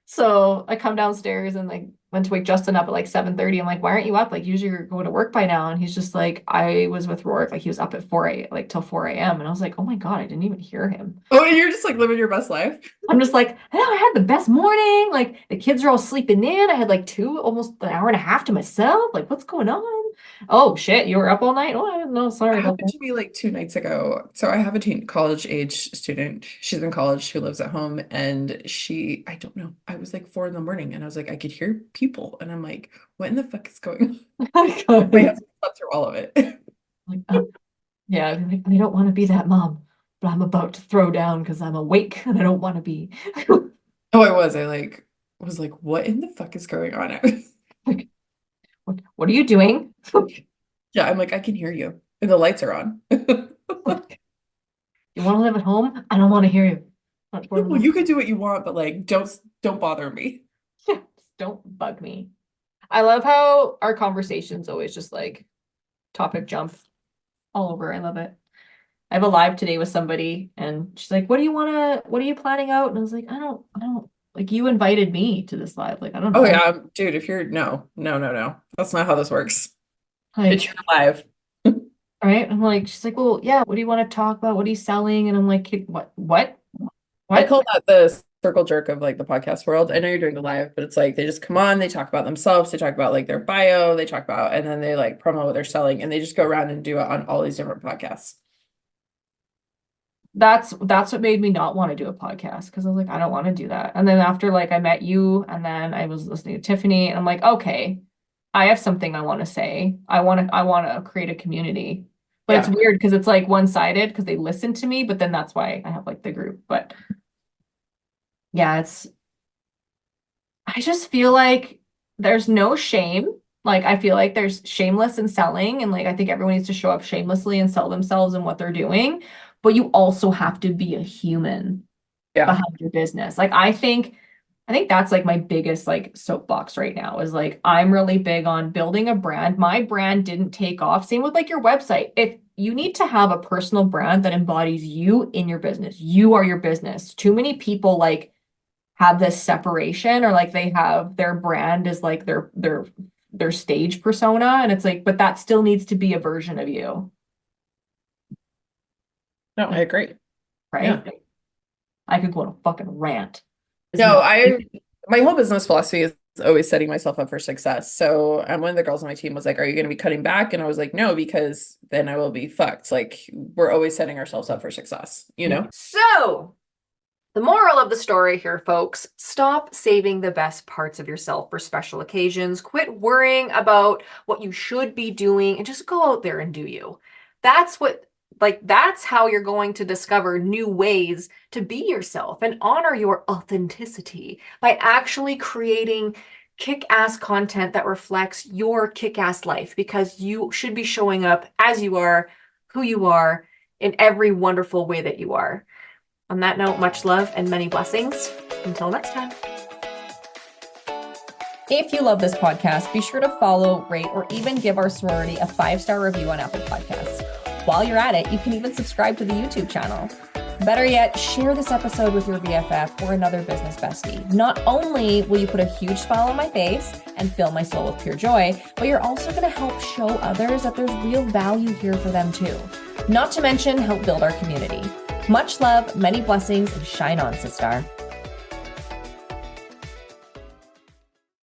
So I come downstairs and like went to wake Justin up at like 7:30. I'm like, why aren't you up? Like usually you're going to work by now. And he's just like, I was with Rourke. Like he was up at 4 like till 4 a.m. And I was like, oh my God, I didn't even hear him. Oh, and you're just like living your best life. I'm just like, oh, I had the best morning. Like the kids are all sleeping in. I had like almost an hour and a half to myself. Like, what's going on? Oh shit, you were up all night? Oh, no, sorry That about happened that. to me like 2 nights ago. So I have a teen college age student. She's in college who lives at home and I don't know, I was like 4 in the morning and I was like, I could hear people. And I'm like, what in the fuck is going on? My Like, husband slept through all of it. yeah, I don't want to be that mom, but I'm about to throw down because I'm awake and I don't want to be. Oh, I was like, what in the fuck is going on? Like, what are you doing? Yeah, I'm like, I can hear you. And the lights are on. You want to live at home? I don't want to hear you. Well, you can do what you want, but like don't bother me. Just don't bug me. I love how our conversations always just like topic jump all over. I love it. I have a live today with somebody and she's like, what are you planning out? And I was like, I don't, like you invited me to this live. Like, I don't Oh know. yeah, dude, if you're no. That's not how this works. It's Like, your live. right? I'm like, she's like, well, yeah, what do you want to talk about? What are you selling? And I'm like, what? I What? call that the circle jerk of like the podcast world. I know you're doing the live, but it's like they just come on, they talk about themselves, they talk about like their bio, they talk about, and then they like promote what they're selling, and they just go around and do it on all these different podcasts. That's what made me not want to do a podcast because I was like, I don't want to do that. And then after like I met you and then I was listening to Tiffany and I'm like, okay, I have something I want to say. I want to create a community. But it's Yeah. weird because it's like one-sided because they listen to me, but then that's why I have like the group. But yeah, I just feel like there's no shame. Like I feel like there's shameless in selling and like I think everyone needs to show up shamelessly and sell themselves and what they're doing, but you also have to be a human Yeah. behind your business. Like I think that's like my biggest like soapbox right now is like I'm really big on building a brand. My brand didn't take off. Same with like your website. If you need to have a personal brand that embodies you in your business, you are your business. Too many people like have this separation or like they have their brand is like their stage persona and it's like but that still needs to be a version of you, No, I agree. right? Yeah. I could go on a fucking rant. It's No, not my whole business philosophy is always setting myself up for success. So one of the girls on my team was like, "Are you going to be cutting back?" And I was like, "No, because then I will be fucked." Like we're always setting ourselves up for success, you know? So, the moral of the story here, folks, stop saving the best parts of yourself for special occasions. Quit worrying about what you should be doing and just go out there and do you. That's what, that's how you're going to discover new ways to be yourself and honor your authenticity by actually creating kick-ass content that reflects your kick-ass life because you should be showing up as you are, who you are, in every wonderful way that you are. On that note, much love and many blessings. Until next time. If you love this podcast, be sure to follow, rate, or even give our sorority a 5-star review on Apple Podcasts. While you're at it, you can even subscribe to the YouTube channel. Better yet, share this episode with your BFF or another business bestie. Not only will you put a huge smile on my face and fill my soul with pure joy, but you're also going to help show others that there's real value here for them too. Not to mention help build our community. Much love, many blessings, and shine on, sister.